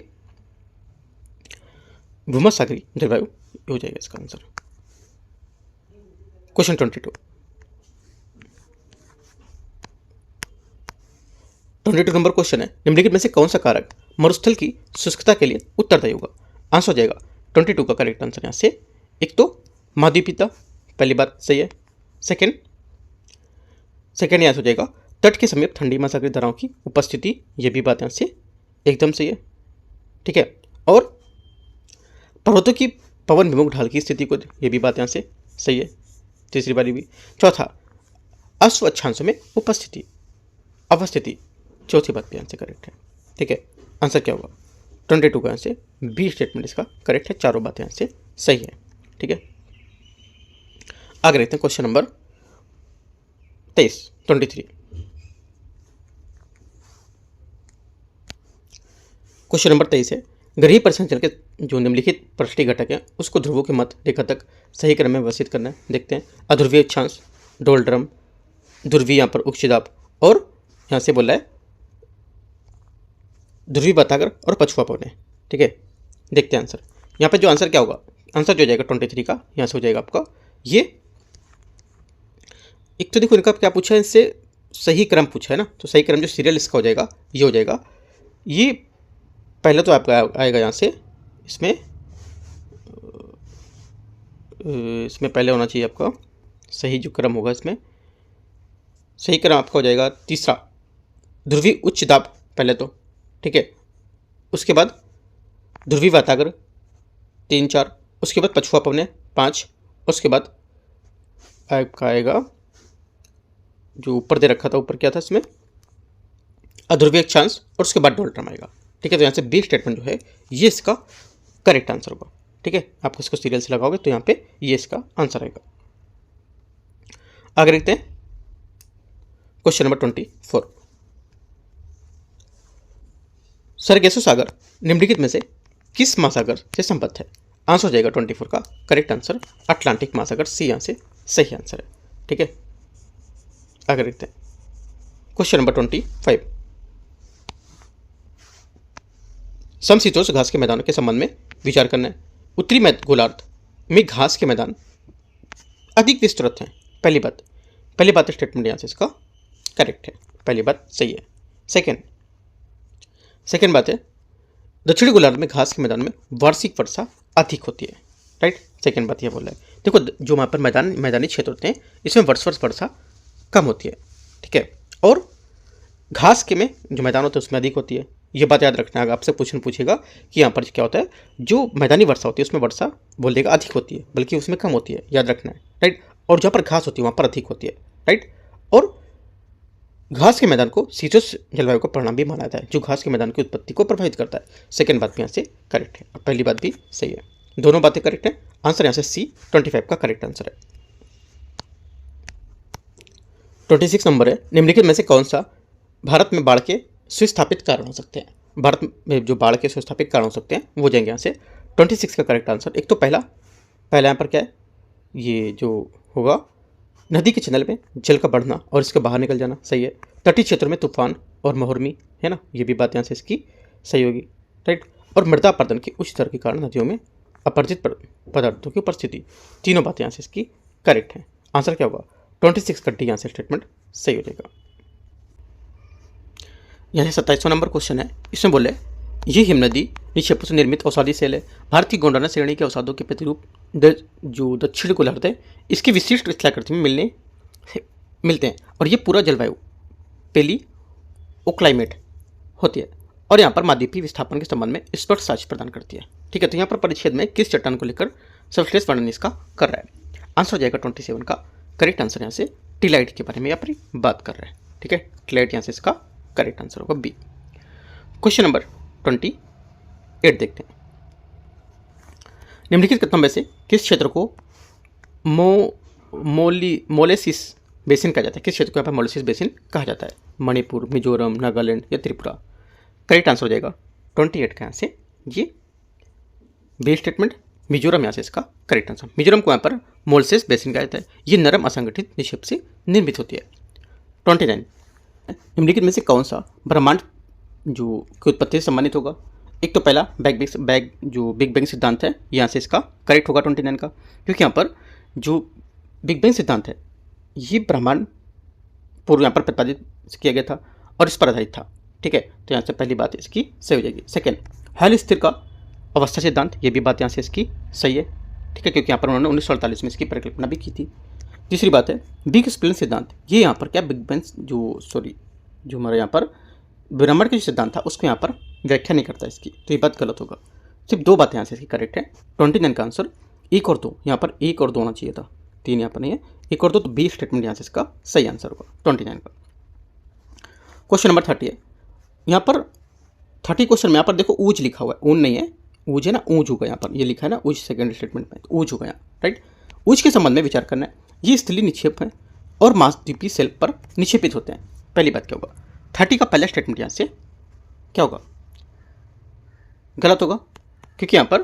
भूमध्यसागरीय जलवायु हो जाएगा इसका आंसर। क्वेश्चन 22 नंबर क्वेश्चन है, निम्नलिखित में से कौन सा कारक मरुस्थल की शुष्कता के लिए उत्तरदायी होगा? आंसर हो जाएगा 22 का करेक्ट आंसर यहाँ से, एक तो महाद्वीपीयता, पहली बात सही है। सेकंड यहाँ हो जाएगा तट के समीप ठंडी महासागरीय धाराओं की उपस्थिति, ये भी बात यहाँ से एकदम सही है, ठीक है। और पर्वतों की पवन विमुख ढाल की स्थिति को, ये भी बात यहाँ से सही है, तीसरी बारी भी। चौथा अश्व अक्षांशों में अवस्थिति, चौथी बात भी यहाँ से करेक्ट है, ठीक है। आंसर क्या होगा 22 का यहाँ से बी स्टेटमेंट इसका करेक्ट है, चारों बातें यहाँ से सही है, ठीक है। आगे देखते हैं क्वेश्चन नंबर 23। क्वेश्चन नंबर 23 है, ग्रहीय परिसंचरण के जो निम्नलिखित पृष्ठीय घटक हैं उसको ध्रुवों के मध्य रेखा तक सही क्रम में व्यवस्थित करना है। देखते हैं। अध्रुवीय अक्षांश, डोलड्रम, ध्रुवीय यहाँ पर उच्च दाब, और यहाँ से बोला है ध्रुवीय वातागर और पछुआ पवनें, ठीक है। देखते हैं आंसर। यहाँ पे जो आंसर क्या होगा, आंसर जो हो जाएगा 23 का, यहाँ से हो जाएगा आपका ये। एक तो देखो इनका क्या पूछा है, इससे सही क्रम पूछा है ना, तो सही क्रम जो सीरियल इसका हो जाएगा ये हो जाएगा। ये पहले तो आपका आएगा यहाँ से, इसमें पहले होना चाहिए आपका सही जो क्रम होगा, इसमें सही क्रम आपका हो जाएगा तीसरा ध्रुवीय उच्च दाब पहले तो, ठीक है। उसके बाद ध्रुवीय वातागर 3 4, उसके बाद पछुआ पवनें 5, उसके बाद आपका आएगा जो ऊपर दे रखा था, ऊपर क्या था इसमें अध्रुवीय अक्षांश, और उसके बाद डोलड्रम आएगा, ठीक है। तो यहाँ से बी स्टेटमेंट जो है ये इसका करेक्ट आंसर होगा, ठीक है। आप इसको सीरियल से लगाओगे तो यहाँ पे ये इसका आंसर आएगा। आगे देखते हैं क्वेश्चन नंबर 24। सरगेसो सागर निम्नलिखित में से किस महासागर से संबद्ध है? आंसर हो जाएगा 24 का करेक्ट आंसर अटलांटिक महासागर, सी यहाँ से सही आंसर है, ठीक है। आगे देखते हैं क्वेश्चन नंबर 25। समशीतोष्ण घास के मैदानों के संबंध में विचार करना है। उत्तरी गोलार्ध में घास के मैदान अधिक विस्तृत हैं। पहली बात स्टेटमेंट यहाँ से इसका करेक्ट है, पहली बात सही है। सेकेंड बात है दक्षिणी गोलार्ध में घास के मैदान में वार्षिक वर्षा अधिक होती है, राइट। सेकेंड बात यह बोल रहा है, देखो जो वहाँ पर मैदानी क्षेत्र होते हैं इसमें वर्षा कम होती है, ठीक है। और घास के में जो मैदान होते हैं उसमें अधिक होती है। ये बात याद रखना है, अगर आपसे क्वेश्चन पूछेगा कि यहाँ पर क्या होता है, जो मैदानी वर्षा होती है उसमें वर्षा बोल देगा अधिक होती है, बल्कि उसमें कम होती है, याद रखना है, राइट। और जहाँ पर घास होती है वहाँ पर अधिक होती है, राइट। और घास के मैदान को शीतोष्ण जलवायु का परिणाम भी माना जाता है, जो घास के मैदान की उत्पत्ति को प्रभावित करता है। सेकेंड बात भी यहाँ से करेक्ट है और पहली बात भी सही है, दोनों बातें करेक्ट है। आंसर यहाँ से C25 का करेक्ट आंसर है। 26 नंबर है, निम्नलिखित में से कौन सा भारत में बाढ़ के सुस्थापित कारण हो सकते हैं। भारत में जो बाढ़ के सुस्थापित कारण हो सकते हैं वो जाएंगे यहाँ से 26 का करेक्ट आंसर। एक तो पहला यहाँ पर क्या है, ये जो होगा नदी के चैनल में जल का बढ़ना और इसके बाहर निकल जाना, सही है। तटीय क्षेत्र में तूफान और महुर्मी, है ना, ये भी बात यहाँ से इसकी सही होगी, राइट। और मृदा अपरदन के उच्च स्तर के कारण नदियों में अपरजित पदार्थों की उपस्थिति, तीनों बातें यहाँ से इसकी करेक्ट है। आंसर क्या होगा 26 का डी यहाँ से स्टेटमेंट सही हो जाएगा। यहाँ से 27वां नंबर क्वेश्चन है, इसमें बोले ये हिमनदी निक्षेपों से निर्मित औषधि सेल है। भारत की गोंडाना श्रेणी के औषधों के प्रतिरूप जो दक्षिण गोलार्ध है इसकी विशिष्ट स्थलाकृति में मिलते हैं और ये पूरा जलवायु पेलियोक्लाइमेट होती है और यहाँ पर महाद्वीपीय विस्थापन के संबंध में स्पष्ट साक्ष्य प्रदान करती है, ठीक है। तो यहाँ पर परिच्छेद में किस चट्टान को लेकर सर्वश्रेष्ठ वर्णन इसका कर रहा है। आंसर हो जाएगा 27 का करेक्ट आंसर, यहाँ से टिलाइट के बारे में यहाँ पर बात कर रहा है, ठीक है। टिलाइट यहाँ से इसका करेक्ट आंसर होगा बी। क्वेश्चन नंबर 28 देखते हैं, निम्नलिखित कथनों में से किस क्षेत्र को मोलेसिस बेसिन कहा जाता है। किस क्षेत्र को यहाँ पर मोलेसिस बेसिन कहा जाता है, मणिपुर, मिजोरम, नागालैंड या त्रिपुरा। करेक्ट आंसर हो जाएगा 28 का यहाँ से ये बी स्टेटमेंट, मिजोरम यहाँ से इसका करेक्ट आंसर। मिजोरम को यहाँ पर मोलेसिस बेसिन कहा जाता है, ये नरम असंगठित निक्षेप से निर्मित होती है। 29 निम्नलिखित में से कौन सा ब्रह्मांड जो की उत्पत्ति से संबंधित होगा। एक तो पहला बिग बैंग सिद्धांत है, यहाँ से इसका करेक्ट होगा 29 का, क्योंकि यहाँ पर जो बिग बैंग सिद्धांत है ये ब्रह्मांड पूर्व यहाँ पर प्रतिपादित किया गया था और इस पर आधारित था, ठीक है। तो यहाँ से पहली बात इसकी सही हो जाएगी। सेकेंड, हल स्थिर का अवस्था सिद्धांत, ये भी बात यहाँ से इसकी सही है, ठीक है, क्योंकि यहाँ पर उन्होंने 1948 में इसकी परिकल्पना भी की थी। तीसरी बात है बिग स्प्लिन सिद्धांत, ये यहाँ पर क्या बिग बैंग जो हमारे यहाँ पर ब्रह्मांड का जो सिद्धांत था उसको यहाँ पर व्याख्या नहीं करता इसकी, तो ये बात गलत होगा। सिर्फ दो बातें यहाँ से इसकी करेक्ट है। 29 का आंसर 1 और 2, यहाँ पर 1 और 2 होना चाहिए था, 3 यहाँ पर नहीं है, 1 और 2, तो बी स्टेटमेंट यहाँ से इसका सही आंसर होगा 29 का। क्वेश्चन नंबर 30 है, यहाँ पर 30 क्वेश्चन में यहाँ पर देखो ऊज लिखा हुआ है, ऊन नहीं है, ऊज है ना, ऊज होगा यहाँ पर, ये लिखा है ना ऊज सेकेंड स्टेटमेंट में, तो ऊज होगा यहाँ, राइट। ऊज के संबंध में विचार करना है, ये स्थलीय निक्षेप है और महाद्वीपीय सेल पर निक्षेपित होते हैं। पहली बात क्या होगा 30 का पहला स्टेटमेंट यहाँ से क्या होगा, गलत होगा, क्योंकि यहाँ पर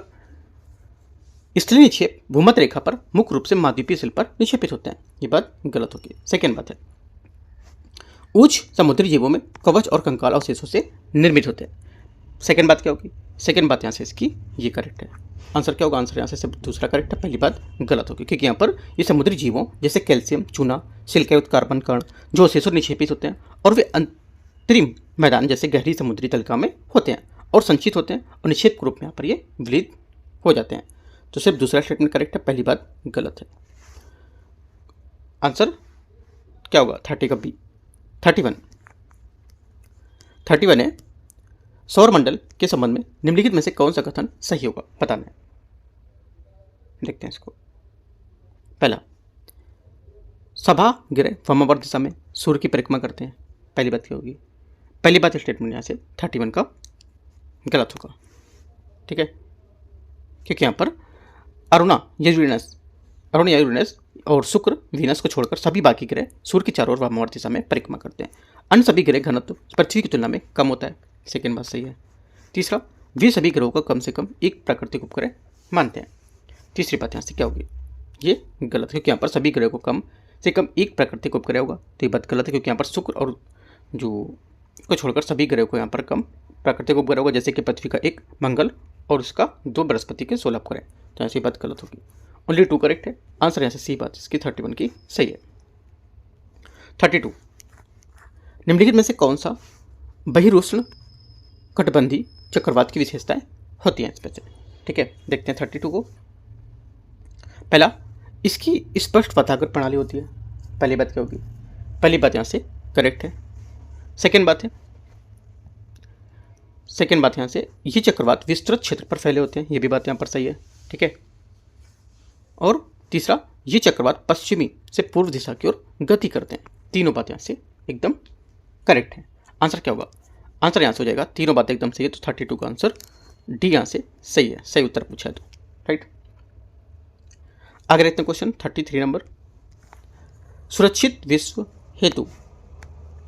स्थलीय निक्षेप भूमध्य रेखा पर मुख्य रूप से महाद्वीपीय सेल पर निक्षेपित होते हैं, ये बात गलत होगी। सेकेंड बात है ऊज समुद्री जीवों में कवच और कंकाल अवशेषों से निर्मित होते हैं। सेकेंड बात क्या होगी, सेकेंड बात यहाँ से इसकी ये करेक्ट है। आंसर क्या होगा, आंसर यहाँ से सिर्फ दूसरा करेक्ट है, पहली बात गलत होगी, क्योंकि यहाँ पर ये समुद्री जीवों जैसे कैल्शियम, चूना, सिलिकायुक्त कार्बन कण जो अवशेषों निक्षेपित होते हैं और वे अंतरिम मैदान जैसे गहरी समुद्री तलिका में होते हैं और संचित होते हैं और निक्षेप के रूप में यहाँ पर ये विलीन हो जाते हैं। तो सिर्फ दूसरा स्टेटमेंट करेक्ट है, पहली बात गलत है। आंसर क्या होगा 30 का बी। 31 है सौर मंडल के संबंध में निम्नलिखित में से कौन सा कथन सही होगा, बताना है। देखते हैं इसको। पहला, सभा ग्रह वामावर्त दिशा में सूर्य की परिक्रमा करते हैं, पहली बात क्या होगी, पहली बात स्टेटमेंट यहाँ से 31 का गलत होगा, ठीक है, क्योंकि यहाँ पर अरुणा यूरेनस और शुक्र वीनस को छोड़कर सभी बाकी ग्रह सूर्य के चारों ओर वामावर्त दिशा में परिक्रमा करते हैं। अन्य सभी ग्रह घनत्व पृथ्वी की तुलना में कम होता है, सेकेंड बात सही है। तीसरा, वे सभी ग्रहों को कम से कम एक प्राकृतिक उपग्रह मानते हैं, तीसरी बात यहाँ से क्या होगी, ये गलत है, क्योंकि यहाँ पर सभी ग्रहों को कम से कम एक प्राकृतिक उपग्रह होगा, तो ये बात गलत है, क्योंकि यहाँ पर शुक्र और जो को छोड़कर सभी ग्रहों को यहाँ पर कम प्राकृतिक उपग्रह होगा, जैसे कि पृथ्वी का 1 मंगल और उसका 2 बृहस्पति के 16 उपग्रह। तो ऐसी बात गलत होगी। ओनली 2 करेक्ट है। आंसर यहाँ से सी बात इसकी 31 की सही है। 32 निम्नलिखित में से कौन सा बहिरुष्ण कटिबंधीय चक्रवात की विशेषताएं होती हैं इसमें से? ठीक है, देखते हैं 32 को। पहला, इसकी स्पष्ट पथागर प्रणाली होती है। पहली बात क्या होगी? पहली बात यहाँ से करेक्ट है। सेकेंड बात यहाँ से ये चक्रवात विस्तृत क्षेत्र पर फैले होते हैं। ये भी बात यहाँ पर सही है। ठीक है, और तीसरा, ये चक्रवात पश्चिमी से पूर्व दिशा की ओर गति करते हैं। तीनों बात यहाँ से एकदम करेक्ट है। आंसर क्या होगा? आंसर यहाँ से हो जाएगा, तीनों बातें एकदम सही है, तो 32 का आंसर डी यहाँ से सही है। सही उत्तर पूछा है तो राइट। आगे देखते हैं क्वेश्चन 33 नंबर। सुरक्षित विश्व हेतु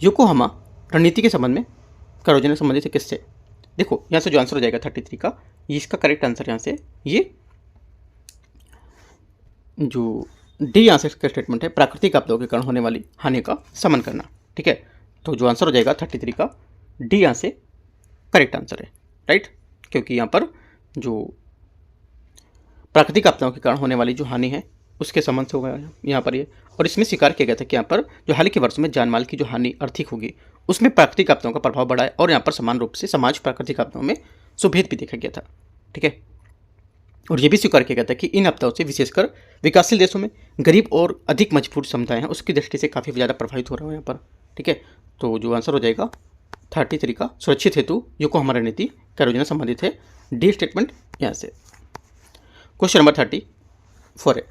योकोहामा रणनीति के संबंध में करोजन संबंधित है किससे? देखो यहाँ से जो आंसर हो जाएगा 33 का, ये इसका करेक्ट आंसर यहाँ से ये जो डी यहाँ से इसका स्टेटमेंट है, प्राकृतिक आपदाओं के कारण होने वाली हानि का शमन करना। ठीक है, तो जो आंसर हो जाएगा 33 का डी यहाँ से करेक्ट आंसर है राइट, क्योंकि यहाँ पर जो प्राकृतिक आपदाओं के कारण होने वाली जो हानि है उसके संबंध से होगा यहाँ पर ये। और इसमें स्वीकार किया गया था कि यहाँ पर जो हाल के वर्षों में जानमाल की जो हानि आर्थिक होगी उसमें प्राकृतिक आपदाओं का प्रभाव बढ़ा है, और यहाँ पर समान रूप से समाज प्राकृतिक आपदाओं में सुभेद भी देखा गया था। ठीक है, और ये भी स्वीकार किया गया था कि इन आपदाओं से विशेषकर विकासशील देशों में गरीब और अधिक मजबूर समुदाय हैं उसकी दृष्टि से काफ़ी ज़्यादा प्रभावित हो रहा है यहाँ पर। ठीक है, तो जो आंसर हो जाएगा 33 का सुरक्षित हेतु योकोहामा रणनीति कार्य संबंधित है, डी स्टेटमेंट यहाँ से। क्वेश्चन नंबर 34 है,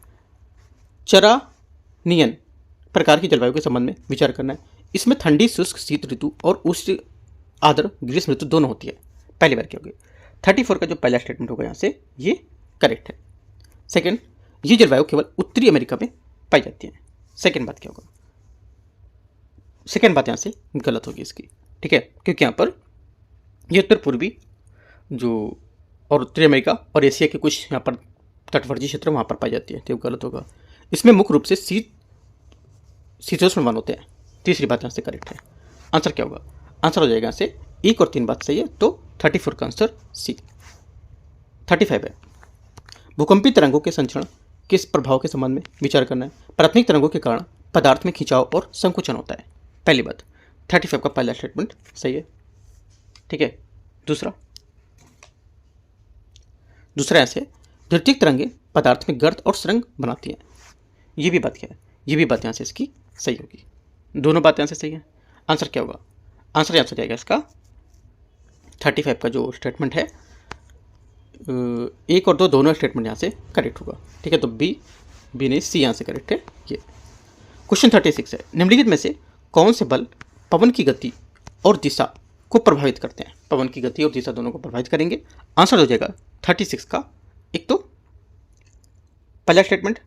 चरानियन प्रकार की जलवायु के संबंध में विचार करना है। इसमें ठंडी शुष्क शीत ऋतु और उष्ण आर्द्र ग्रीष्म ऋतु दोनों होती है। पहली बार क्या होगी? 34 का जो पहला स्टेटमेंट होगा यहाँ से ये करेक्ट है। सेकंड, ये जलवायु केवल उत्तरी अमेरिका में पाई जाती है। सेकंड बात क्या होगा? सेकंड बात यहाँ से गलत होगी इसकी। ठीक है, क्योंकि यहाँ पर ये उत्तर पूर्वी जो और उत्तरी अमेरिका और एशिया के कुछ यहाँ पर तटवर्ती क्षेत्र वहाँ पर पाई जाती है, तो गलत होगा। इसमें मुख्य रूप से शीतोष्ण वन होते हैं। तीसरी बात यहाँ से करेक्ट है। आंसर क्या होगा? आंसर हो जाएगा यहाँ से 1 और 3 बात सही है, तो 34 का आंसर सी। 35 है, भूकंपी तरंगों के संचरण किस प्रभाव के संबंध में विचार करना है। प्राथमिक तरंगों के कारण पदार्थ में खिंचाव और संकुचन होता है। पहली बात 35 का पहला स्टेटमेंट सही है। ठीक है, दूसरा यहाँ से द्वितीयक तरंगें पदार्थ में गर्त और सुरंग बनाती हैं। ये भी बात क्या है? ये भी बात यहाँ से इसकी सही होगी। दोनों बातें यहाँ से सही है। आंसर क्या होगा? आंसर यहाँ से जाएगा इसका 35 का जो स्टेटमेंट है 1 और 2 दोनों स्टेटमेंट यहाँ से करेक्ट होगा। ठीक है, तो बी नहीं सी यहाँ से करेक्ट है ये। क्वेश्चन 36 है, निम्नलिखित में से कौन से बल पवन की गति और दिशा को प्रभावित करते हैं? पवन की गति और दिशा दोनों को प्रभावित करेंगे। आंसर हो जाएगा 36 का एक तो पहला स्टेटमेंट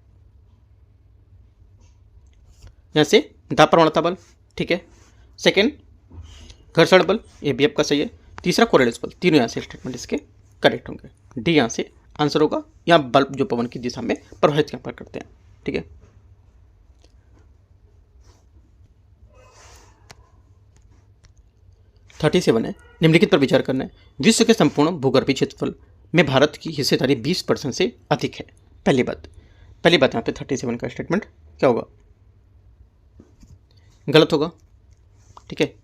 यहाँ से दाब प्रवणता बल। ठीक है, सेकेंड घर्षण बल, ये भी आपका सही है। तीसरा कोरेलिस बल, तीनों यहाँ से स्टेटमेंट इसके करेक्ट होंगे। डी यहाँ से आंसर होगा, यहाँ बल जो पवन की दिशा में प्रभावित यहाँ पर करते हैं। ठीक है, थर्टी 37 है, निम्नलिखित पर विचार करना है। विश्व के संपूर्ण भूगर्भीय क्षेत्रफल में भारत की हिस्सेदारी 20% से अधिक है। पहली बात यहाँ पे 37 का स्टेटमेंट क्या होगा? गलत होगा। ठीक है,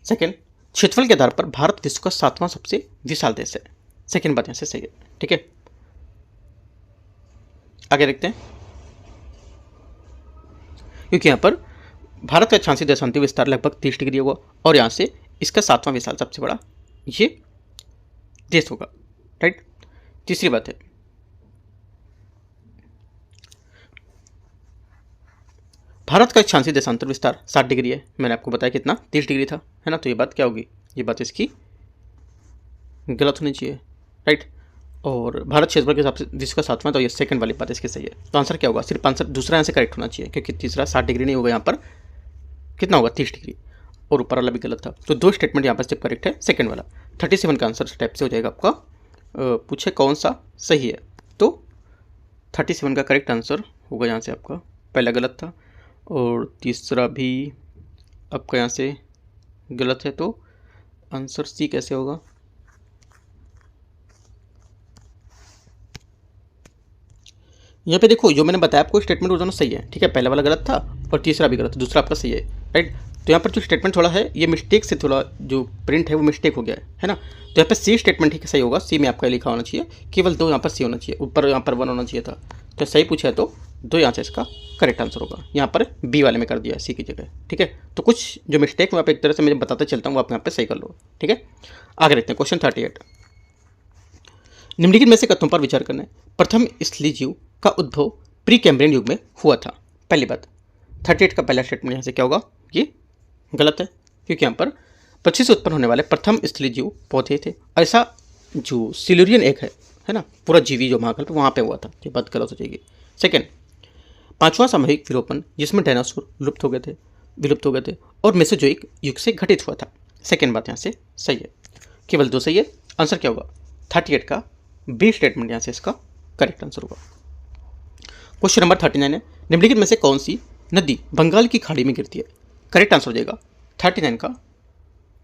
सेकेंड, क्षेत्रफल के आधार पर भारत विश्व का 7वां सबसे विशाल देश है। सेकेंड बात यहाँ से सही है। ठीक है, आगे देखते हैं। क्योंकि यहाँ पर भारत का 86 विस्तार लगभग 30 डिग्री होगा और यहाँ से इसका 7वां विशाल सबसे बड़ा ये देश होगा। राइट, तीसरी बात है भारत का 86 विस्तार 60 डिग्री है। मैंने आपको बताया कितना 30 डिग्री था, है ना, तो ये बात क्या होगी? ये बात इसकी गलत होनी चाहिए। राइट, और भारत क्षेत्रफल के हिसाब से विश्व का 7वां, तो ये सेकंड वाली बात इसकी सही है। तो आंसर क्या होगा? सिर्फ आंसर दूसरा यहाँ से करेक्ट होना चाहिए, क्योंकि तीसरा 60 डिग्री नहीं होगा, यहाँ पर कितना होगा? 30 डिग्री, और ऊपर वाला भी गलत था। तो 2 स्टेटमेंट यहाँ पर सिर्फ करेक्ट है, सेकंड वाला। 37 का आंसर स्टेप से हो जाएगा आपका पूछे कौन सा सही है, तो 37 का करेक्ट आंसर होगा यहाँ से आपका, पहला गलत था और तीसरा भी आपका यहाँ से गलत है, तो आंसर सी कैसे होगा? यहाँ पे देखो जो मैंने बताया आपको स्टेटमेंट वो दोनों सही है, ठीक है, पहला वाला गलत था और तीसरा भी गलत था, दूसरा आपका सही है, राइट। तो यहाँ पर जो स्टेटमेंट थोड़ा है ये मिस्टेक से थोड़ा जो प्रिंट है वो मिस्टेक हो गया है ना। तो यहाँ पे सी स्टेटमेंट ही सही होगा, सी में आपका लिखा होना चाहिए, केवल 2 यहाँ पर सी होना चाहिए, ऊपर यहाँ पर 1 होना चाहिए था। तो सही पूछा है तो 2 यहाँ से इसका करेक्ट आंसर होगा। यहाँ पर बी वाले में कर दिया सी की जगह, ठीक है। तो कुछ जो मिस्टेक मैं आप एक तरह से मैं बताता चलता हूँ, आप यहाँ पर सही कर लो, ठीक है। आगे देखते हैं क्वेश्चन 38। निम्नलिखित में से कथनों पर विचार करना है। प्रथम स्थलीय जीव का उद्भव प्री कैम्ब्रियन युग में हुआ था। पहली बात 38 का पहला स्टेटमेंट यहाँ से क्या होगा? ये गलत है, क्योंकि यहाँ पर पक्षी से उत्पन्न होने वाले प्रथम स्थलीय जीव पौधे थे। ऐसा जो सिल्यूरियन एग है ना, पूरा जीवी जो महाकल्प वहाँ पे हुआ था, ये बात गलत हो जाएगी। सेकेंड, 5वां सामूहिक विलोपन जिसमें डायनासोर विलुप्त हो गए थे और मेसोजोइक युग से घटित हुआ था। सेकेंड बात यहाँ से सही है, केवल 2 सही है। आंसर क्या होगा? 38 का बी स्टेटमेंट यहाँ से इसका करेक्ट आंसर होगा। क्वेश्चन नंबर 39 है, निम्नलिखित में से कौन सी नदी बंगाल की खाड़ी में गिरती है? करेक्ट आंसर हो जाएगा 39 का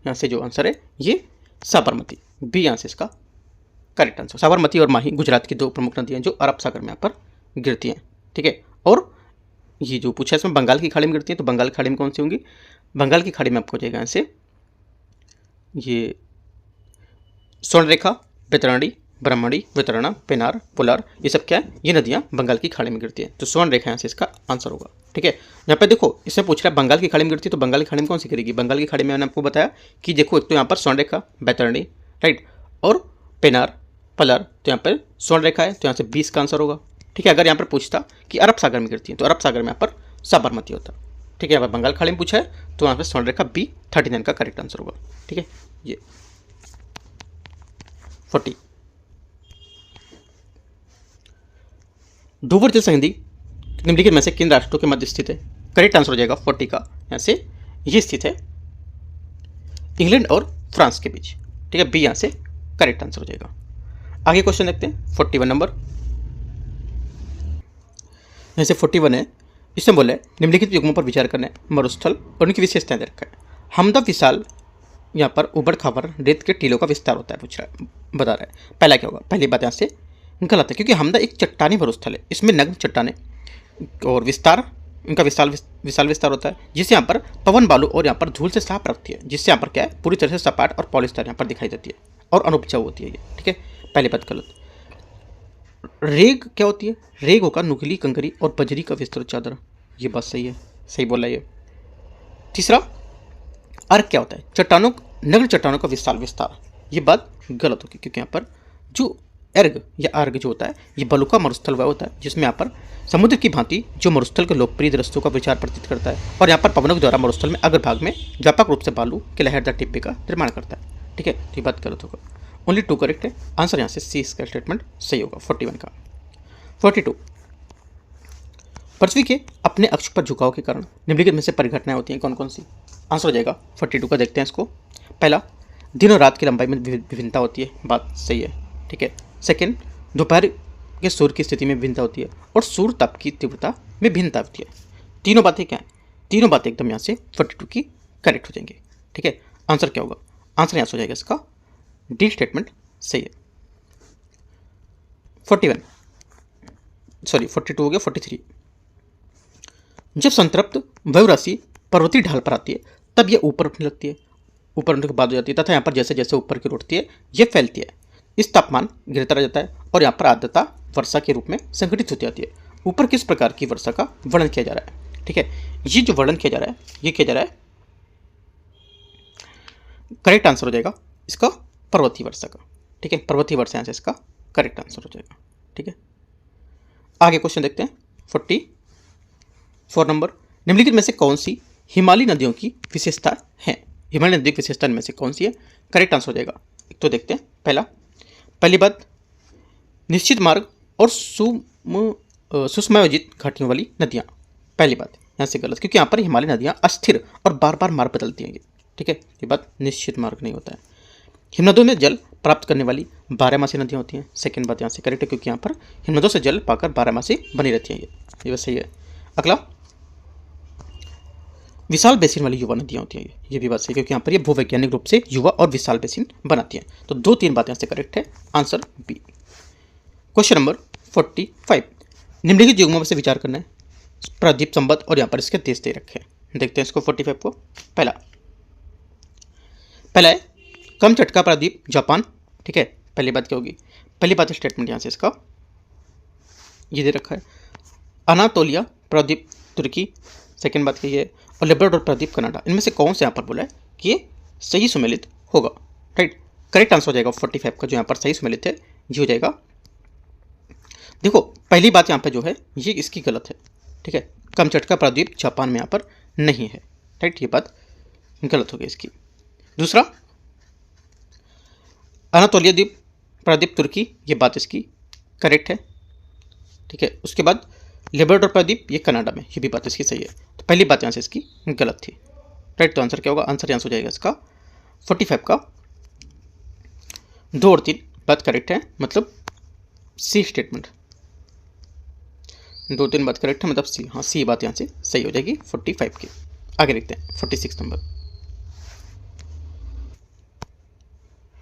यहाँ से जो आंसर है ये साबरमती, बी यहाँ से इसका करेक्ट आंसर। साबरमती और माही गुजरात की 2 प्रमुख नदियाँ जो अरब सागर में यहाँ पर गिरती हैं, ठीक है। और ये जो पूछा है इसमें बंगाल की खाड़ी में गिरती है, तो बंगाल की खाड़ी में कौन सी होंगी? बंगाल की खाड़ी में आपको हो जाएगा यहाँ से ये स्वर्णरेखा, बैतरणी, ब्रह्मणी, वितरणा, पेनार, पुलार, ये सब क्या है? ये नदियाँ बंगाल की खाड़ी में गिरती है। तो स्वर्ण रेखा यहाँ से इसका आंसर होगा, ठीक है। यहाँ पे देखो इसमें पूछ रहा है बंगाल की खाड़ी में गिरती है, तो बंगाल की खाड़ी में कौन सी गिरेगी? बंगाल की खाड़ी में मैंने आपको बताया कि देखो एक तो यहाँ पर स्वर्ण रेखा, बैतरणी, राइट, और पेनार, पलर, तो यहाँ पर स्वर्ण रेखा है, तो यहाँ से 20 का आंसर होगा, ठीक है। अगर यहाँ पर पूछता कि अरब सागर में गिरती है, तो अरब सागर में यहाँ पर साबरमती होता, ठीक है। यहाँ पर बंगाल खाड़ी में पूछा है तो यहाँ पर स्वर्ण रेखा बी 39 का करेक्ट आंसर होगा, ठीक है। ये 40 डोवर जल संधि निम्नलिखित में से किन राष्ट्रों के मध्य स्थित है? करेक्ट आंसर हो जाएगा 40 का यहाँ से ये स्थित है इंग्लैंड और फ्रांस के बीच, ठीक है, बी यहाँ से करेक्ट आंसर हो जाएगा। आगे क्वेश्चन देखते हैं 41 नंबर, यहाँ से 41 है, इसमें बोले निम्नलिखित युग्मों पर विचार करना है, मरुस्थल और उनकी विशेषताएं दे रखा है। हमदा विशाल यहाँ पर उबड़ खाबड़ रेत के टीलों का विस्तार होता है, पूछ रहा है, बता रहा है। पहला क्या होगा? पहली बात यहाँ से गलत है, क्योंकि हमदा एक चट्टानी मरुस्थल है, इसमें नग्न चट्टाने और विस्तार, इनका विशाल विस्तार होता है, जिससे यहाँ पर पवन बालू और यहाँ पर धूल से साफ रखती है, जिससे यहाँ पर क्या है पूरी तरह से सपाट और पॉलिस्टर यहाँ पर दिखाई देती है और अनुपजाऊ होती है ये, ठीक है। पहली बात गलत। रेग क्या होती है? रेग होगा नुकीली कंकरी और बजरी का विस्तृत चादर, ये बात सही है, सही बोला ये। तीसरा, अर्क क्या होता है? चट्टानों, नग्न चट्टानों का विस्तार, ये बात गलत होगी, क्योंकि यहाँ पर जो अर्ग या अर्ग जो होता है ये बलुका मरुस्थल वह होता है जिसमें यहाँ पर समुद्र की भांति जो मरुस्थल के लोकप्रिय दृश्यों का विचार प्रतीत करता है और यहाँ पर पवनों के द्वारा मरुस्थल में अग्रभाग में व्यापक रूप से बालू के लहरदार टिब्बे का निर्माण करता है, ठीक है। तो ये बात गलत होगा, ओनली 2 करेक्ट है। आंसर यहाँ से सी इसका स्टेटमेंट सही होगा 41 का। 42, पृथ्वी के अपने अक्ष पर झुकाव के कारण निम्नलिखित में से परिघटनाएं होती हैं, कौन कौन सी? आंसर हो जाएगा 42 का। देखते हैं इसको। पहला, दिन और रात की लंबाई में विभिन्नता होती है, बात सही है, ठीक है। सेकेंड, दोपहर के सूर्य की स्थिति में भिन्नता होती है और सूर्य ताप की तीव्रता में भिन्नता होती है। तीनों बातें क्या हैं? तीनों बातें एकदम यहाँ से 42 की करेक्ट हो जाएंगी, ठीक है। आंसर क्या होगा? आंसर यहाँ से हो जाएगा इसका डी स्टेटमेंट सही है। 42 हो गया। 43, जब संतृप्त वायु राशि पर्वतीय ढाल पर आती है तब यह ऊपर उठने लगती है, ऊपर उठने के बाद हो जाती है, तथा यहाँ पर जैसे जैसे ऊपर की ओर उठती है यह फैलती है, इस तापमान गिरता रह जाता है और यहाँ पर आर्द्रता वर्षा के रूप में संघटित होती जाती है। ऊपर किस प्रकार की वर्षा का वर्णन किया जा रहा है? ठीक है, ये जो वर्णन किया जा रहा है ये किया जा रहा है, करेक्ट आंसर हो जाएगा इसका पर्वतीय वर्षा का। ठीक है, पर्वतीय वर्षा यहाँ से इसका करेक्ट आंसर हो जाएगा। ठीक है, आगे क्वेश्चन देखते हैं 44 नंबर। निम्नलिखित में से कौन सी हिमालयी नदियों की विशेषता है? हिमालयी नदियों की विशेषता में से कौन सी है? करेक्ट आंसर हो जाएगा। तो देखते हैं, पहली बात, निश्चित मार्ग और सुषमायोजित घाटियों वाली नदियाँ। पहली बात यहाँ से गलत, क्योंकि यहाँ पर हिमालयी नदियाँ अस्थिर और बार बार मार्ग बदलती हैं। ठीक है, ये बात निश्चित मार्ग नहीं होता है। हिमनदों में जल प्राप्त करने वाली 12मासी नदियाँ होती हैं। सेकेंड बात यहाँ से करेक्ट है, क्योंकि यहाँ पर हिमनदों से जल पाकर 12मासी बनी रहती हैं। ये बस सही है। अगला विशाल बेसिन वाली युवा नदियाँ होती हैं, ये भी बात सही, क्योंकि यहाँ पर ये भूवैज्ञानिक रूप से युवा और विशाल बेसिन बनाती हैं। तो 2-3 बातें यहाँ से करेक्ट है, आंसर बी। क्वेश्चन नंबर 45, निम्नलिखित युग्मों में से विचार करना है। प्रायद्वीप संबंध और यहाँ पर इसके देश दे रखे हैं। देखते हैं इसको 45 को। पहला है कम चटका प्रायद्वीप जापान, ठीक है, पहली बात क्या होगी, पहली बात स्टेटमेंट यहाँ से इसका ये दे रखा है। अनातोलिया प्रायद्वीप तुर्की, सेकंड बात कही है, और लेब्राडोर प्रायद्वीप कनाडा। इनमें से कौन से यहाँ पर बोला है कि ये सही सुमेलित होगा, राइट। करेक्ट आंसर हो जाएगा 45 का, जो यहाँ पर सही सुमेलित है ये हो जाएगा। देखो पहली बात यहाँ पर जो है ये इसकी गलत है, ठीक है, कमचटका प्रायद्वीप जापान में यहाँ पर नहीं है, राइट, ये बात गलत हो गई इसकी। दूसरा अनातोलिया द्वीप प्रायद्वीप तुर्की, ये बात इसकी करेक्ट है, ठीक है। उसके बाद लेब्राडोर प्रायद्वीप ये कनाडा में, ये भी बात इसकी सही है। तो पहली बात यहाँ से इसकी गलत थी, राइट। तो आंसर क्या होगा, आंसर यहाँ से हो जाएगा इसका 45 का 2 और 3 बात करेक्ट है, मतलब सी स्टेटमेंट, 2-3 बात करेक्ट है, मतलब सी, हाँ सी बात यहाँ से सही हो जाएगी 45 की। आगे देखते हैं 46 नंबर।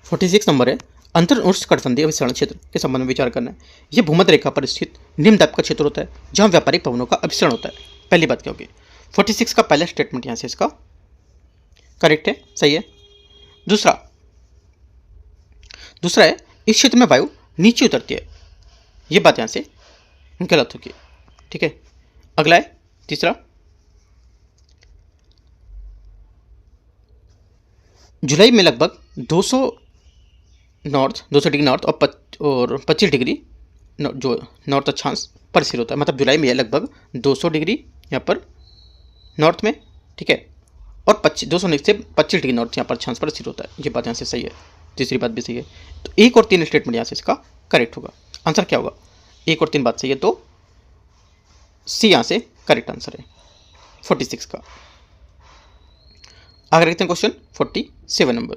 46 नंबर है अंतर उष्णकटिबंधीय अभिसरण क्षेत्र के संबंध में विचार करना है। यह भूमध्य रेखा पर स्थित निम्न दाब का क्षेत्र होता है जहां व्यापारिक भवनों का अभिसरण होता है। पहली बात क्या होगी, 46 का पहला स्टेटमेंट यहाँ से इसका करेक्ट है, सही है। दूसरा है इस क्षेत्र में वायु नीचे उतरती है, ये बात यहाँ से गलत होगी, ठीक है। अगला है तीसरा, जुलाई में लगभग 200 डिग्री नॉर्थ और 25 डिग्री जो नॉर्थ अक्षांश पर स्थिर होता है, मतलब जुलाई में यह लगभग 200 डिग्री यहाँ पर नॉर्थ में, ठीक है, और 200 से 25 डिग्री नॉर्थ यहाँ पर अक्षांश पर स्थिर होता है, ये बात यहाँ से सही है। तीसरी बात भी सही है, तो 1 और 3 स्टेटमेंट यहाँ से इसका करेक्ट होगा। आंसर क्या होगा, 1 और 3 बात सही है, तो सी यहाँ से करेक्ट आंसर है 46 का। आगे देखते हैं क्वेश्चन 47 नंबर।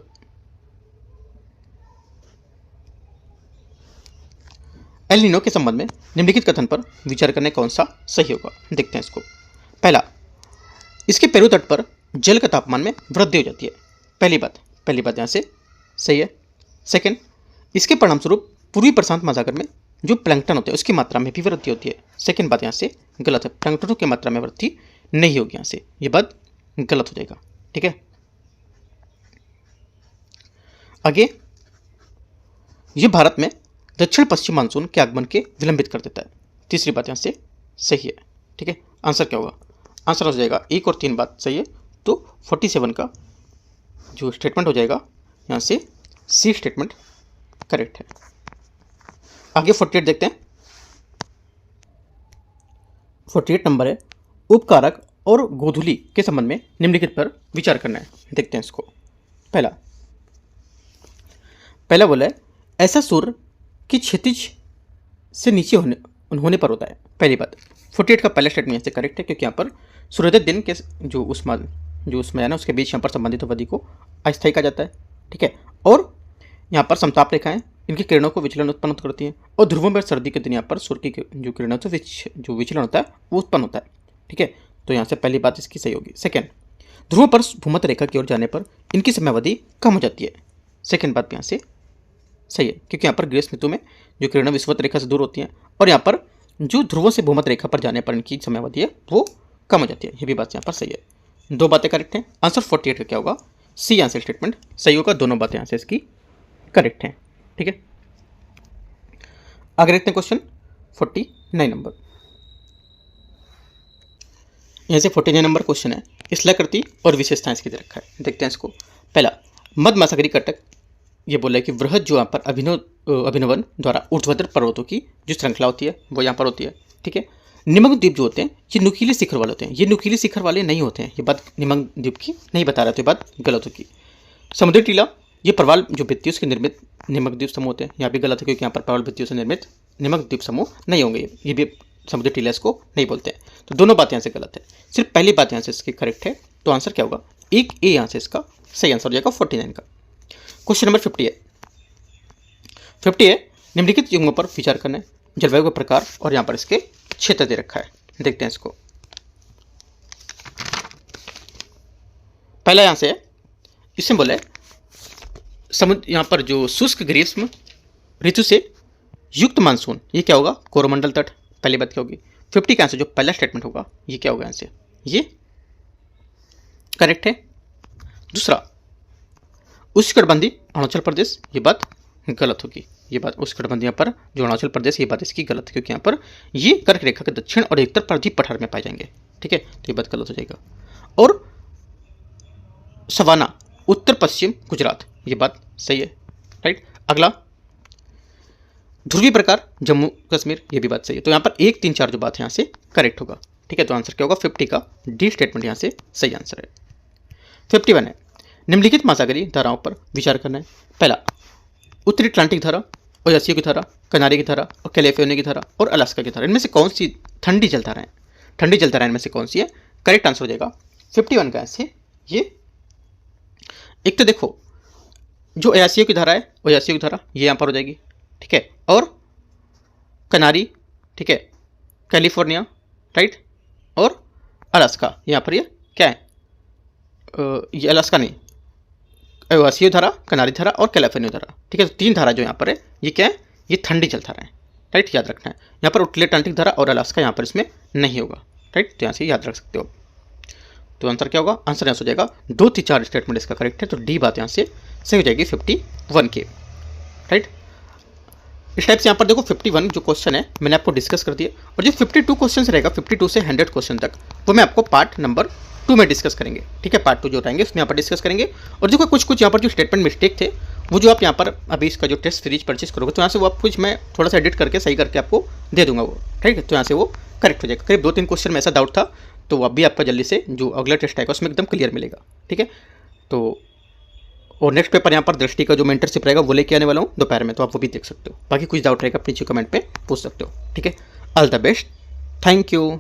एल नीनो के संबंध में निम्नलिखित कथन पर विचार करने कौन सा सही होगा, देखते हैं इसको। पहला, इसके पेरू तट पर जल का तापमान में वृद्धि हो जाती है, पहली बात यहाँ से सही है। सेकंड, इसके परिणाम स्वरूप पूर्वी प्रशांत महासागर में जो प्लैंकटन होते हैं उसकी मात्रा में भी वृद्धि होती है, सेकंड बात यहाँ से गलत है, प्लैंकटनों की मात्रा में वृद्धि नहीं होगी, यहाँ से ये बात गलत हो जाएगा, ठीक है। आगे, ये भारत में दक्षिण पश्चिम मानसून के आगमन के विलंबित कर देता है, तीसरी बात यहाँ से सही है, ठीक है। आंसर क्या होगा, आंसर हो जाएगा 1 और 3 बात सही है, तो 47 का जो स्टेटमेंट हो जाएगा यहाँ से सी स्टेटमेंट करेक्ट है। आगे 48 देखते हैं। 48 नंबर है उपकारक और गोधूली के संबंध में निम्नलिखित पर विचार करना है, देखते हैं इसको। पहला बोला है ऐसा सूर्य की क्षितिज से नीचे होने पर होता है, पहली बात। 48 का पहला स्टेटमेंट यहाँ से करेक्ट है, क्योंकि यहाँ पर सूर्योदय दिन के जो उसमें है ना उसके बीच यहाँ पर संबंधित अवधि को अस्थायी कहा जाता है, ठीक है। और यहाँ पर समताप रेखाएं इनकी किरणों को विचलन उत्पन्न करती हैं, और ध्रुवों में सर्दी के दिन यहाँ पर सूर्य की जो किरणों से जो विचलन होता है वो उत्पन्न होता है, ठीक है। तो यहाँ से पहली बात इसकी सही होगी। सेकेंड, ध्रुवों पर भूमध्य रेखा की ओर जाने पर इनकी समयावधि कम हो जाती है, सेकेंड बात यहाँ से सही है, क्योंकि यहाँ पर ग्रीष्म ऋतु में जो किरणें विषुवत रेखा से दूर होती हैं, और यहाँ पर जो ध्रुवों से भूमध्य रेखा पर जाने पर इनकी समयावधि है वो कम हो जाती है, ये भी बात यहाँ पर सही है। 2 बातें करेक्ट हैं, आंसर 48 का क्या होगा, सी आंसर स्टेटमेंट सही होगा, दोनों बातें यहाँ से इसकी करेक्ट हैं, ठीक है। आगे देखते हैं क्वेश्चन 49 नंबर। यहाँ से 49 नंबर क्वेश्चन है स्थलाकृति और विशेषताएं इसकी दे रखा है, देखते हैं इसको। पहला, मध्य महासागरीय कटक, ये बोला है कि वृहद जो यहाँ पर अभिनवन द्वारा ऊर्ध्वाधर पर्वतों की जो श्रृंखला होती है वो यहाँ पर होती है, ठीक है। निमग्न द्वीप जो होते हैं ये नुकीले शिखर वाले होते हैं, ये नुकीले शिखर वाले नहीं होते हैं, ये बात निमग्न द्वीप की नहीं बता रहा, तो ये बात गलत होगी। समुद्री टीला, ये प्रवाल जो भित्तियों से निर्मित निमग्न द्वीप समूह होते हैं, यहाँ भी गलत है, क्योंकि यहाँ पर प्रवाल भित्तियों से निर्मित निमग्न द्वीप समूह नहीं होंगे, ये भी समुद्री टीला इसको नहीं बोलते हैं, तो दोनों बातें यहाँ से गलत है। सिर्फ पहली बात यहाँ से इसकी करेक्ट है, तो आंसर क्या होगा, 1 ए यहाँ से इसका सही आंसर हो जाएगा 49 का। क्वेश्चन नंबर 50 है निम्नलिखित युग्मों पर विचार करना है, जलवायु का प्रकार और यहाँ पर इसके क्षेत्र दे रखा है, देखते हैं इसको। पहला यहाँ से है, इसमें बोला है समुद्र यहाँ पर जो शुष्क ग्रीष्म ऋतु से युक्त मानसून, ये क्या होगा? कोरोमंडल तट, पहली बात क्या होगी? 50 का आंसर जो पहला स्टेटमेंट होगा ये क्या होगा आंसर? ये करेक्ट है। दूसरा, उष्णकटिबंधीय अरुणाचल प्रदेश, ये बात गलत होगी। ये बात उष्णकटिबंधीय यहाँ पर जो अरुणाचल प्रदेश, ये बात इसकी गलत है, क्योंकि यहाँ पर ये कर्क रेखा के दक्षिण और उत्तर प्रांतीय पठार में पाए जाएंगे। ठीक है, तो ये बात गलत हो जाएगा। और सवाना उत्तर पश्चिम गुजरात, ये बात सही है, राइट। अगला, ध्रुवीय प्रकार जम्मू कश्मीर, ये भी बात सही है। तो यहाँ पर 1 3 4 जो बात है यहाँ से करेक्ट होगा। ठीक है, तो आंसर क्या होगा? 50 का डी स्टेटमेंट यहाँ से सही आंसर है। 51 है, निम्नलिखित महासागरीय धाराओं पर विचार करना है। पहला, उत्तरी अटलांटिक धारा, ओयासियो की धारा, कनारी की धारा और कैलिफोर्निया की धारा और अलास्का की धारा, इनमें से कौन सी ठंडी जल धारा है? ठंडी जल धारा इनमें से कौन सी है? करेक्ट आंसर हो जाएगा 51 का ऐसे। ये एक तो देखो, जो ओयासियो की धारा है, ओयासियो की धारा ये यहाँ पर हो जाएगी। ठीक है, और कनारी, ठीक है, कैलिफोर्निया, राइट, और अलास्का, यहाँ पर ये क्या है? ये अलास्का नहीं, ओयासियो धारा, कनारी धारा और कैलिफोर्निया धारा। ठीक है, तो 3 धारा जो यहाँ पर है ये क्या है? ये ठंडी जल धारा है, राइट, याद रखना है। यहाँ पर उत्तरी अटलांटिक धारा और अलास्का यहाँ पर इसमें नहीं होगा, राइट, तो यहाँ से याद रख सकते हो। तो आंसर क्या होगा? आंसर यहाँ से हो जाएगा 2 3 4 स्टेटमेंट इसका करेक्ट है, तो डी बात यहाँ से सही हो जाएगी 51 की, राइट। इस टाइप से यहाँ पर देखो 51 जो क्वेश्चन है मैंने आपको डिस्कस कर दिया, और जो 52 क्वेश्चन रहेगा 52 से 100 क्वेश्चन तक, वो मैं आपको पार्ट नंबर 2 में डिस्कस करेंगे। ठीक है, पार्ट 2 जो रहेंगे उसमें यहाँ पर डिस्कस करेंगे। और देखो कुछ यहाँ पर जो स्टेटमेंट मिस्टेक थे, वो जो आप यहाँ पर अभी इसका जो टेस्ट सीरीज परचेज करोगे, तो यहाँ से वो आप कुछ मैं थोड़ा सा एडिट करके सही करके आपको दे दूंगा वो, ठीक है, तो यहाँ से वो करेक्ट हो जाएगा। करीब 2 3 क्वेश्चन में ऐसा डाउट था, तो अब भी आपका जल्दी से जो अगला टेस्ट आएगा उसमें एकदम क्लियर मिलेगा। ठीक है, तो और नेक्स्ट पेपर यहाँ पर दृष्टि का जो मेंटरशिप रहेगा वो लेके आने वाला हूँ दोपहर में, तो आप वो भी देख सकते हो। बाकी कुछ डाउट रहेगा नीचे कमेंट पे पूछ सकते हो। ठीक है, all the best, thank you.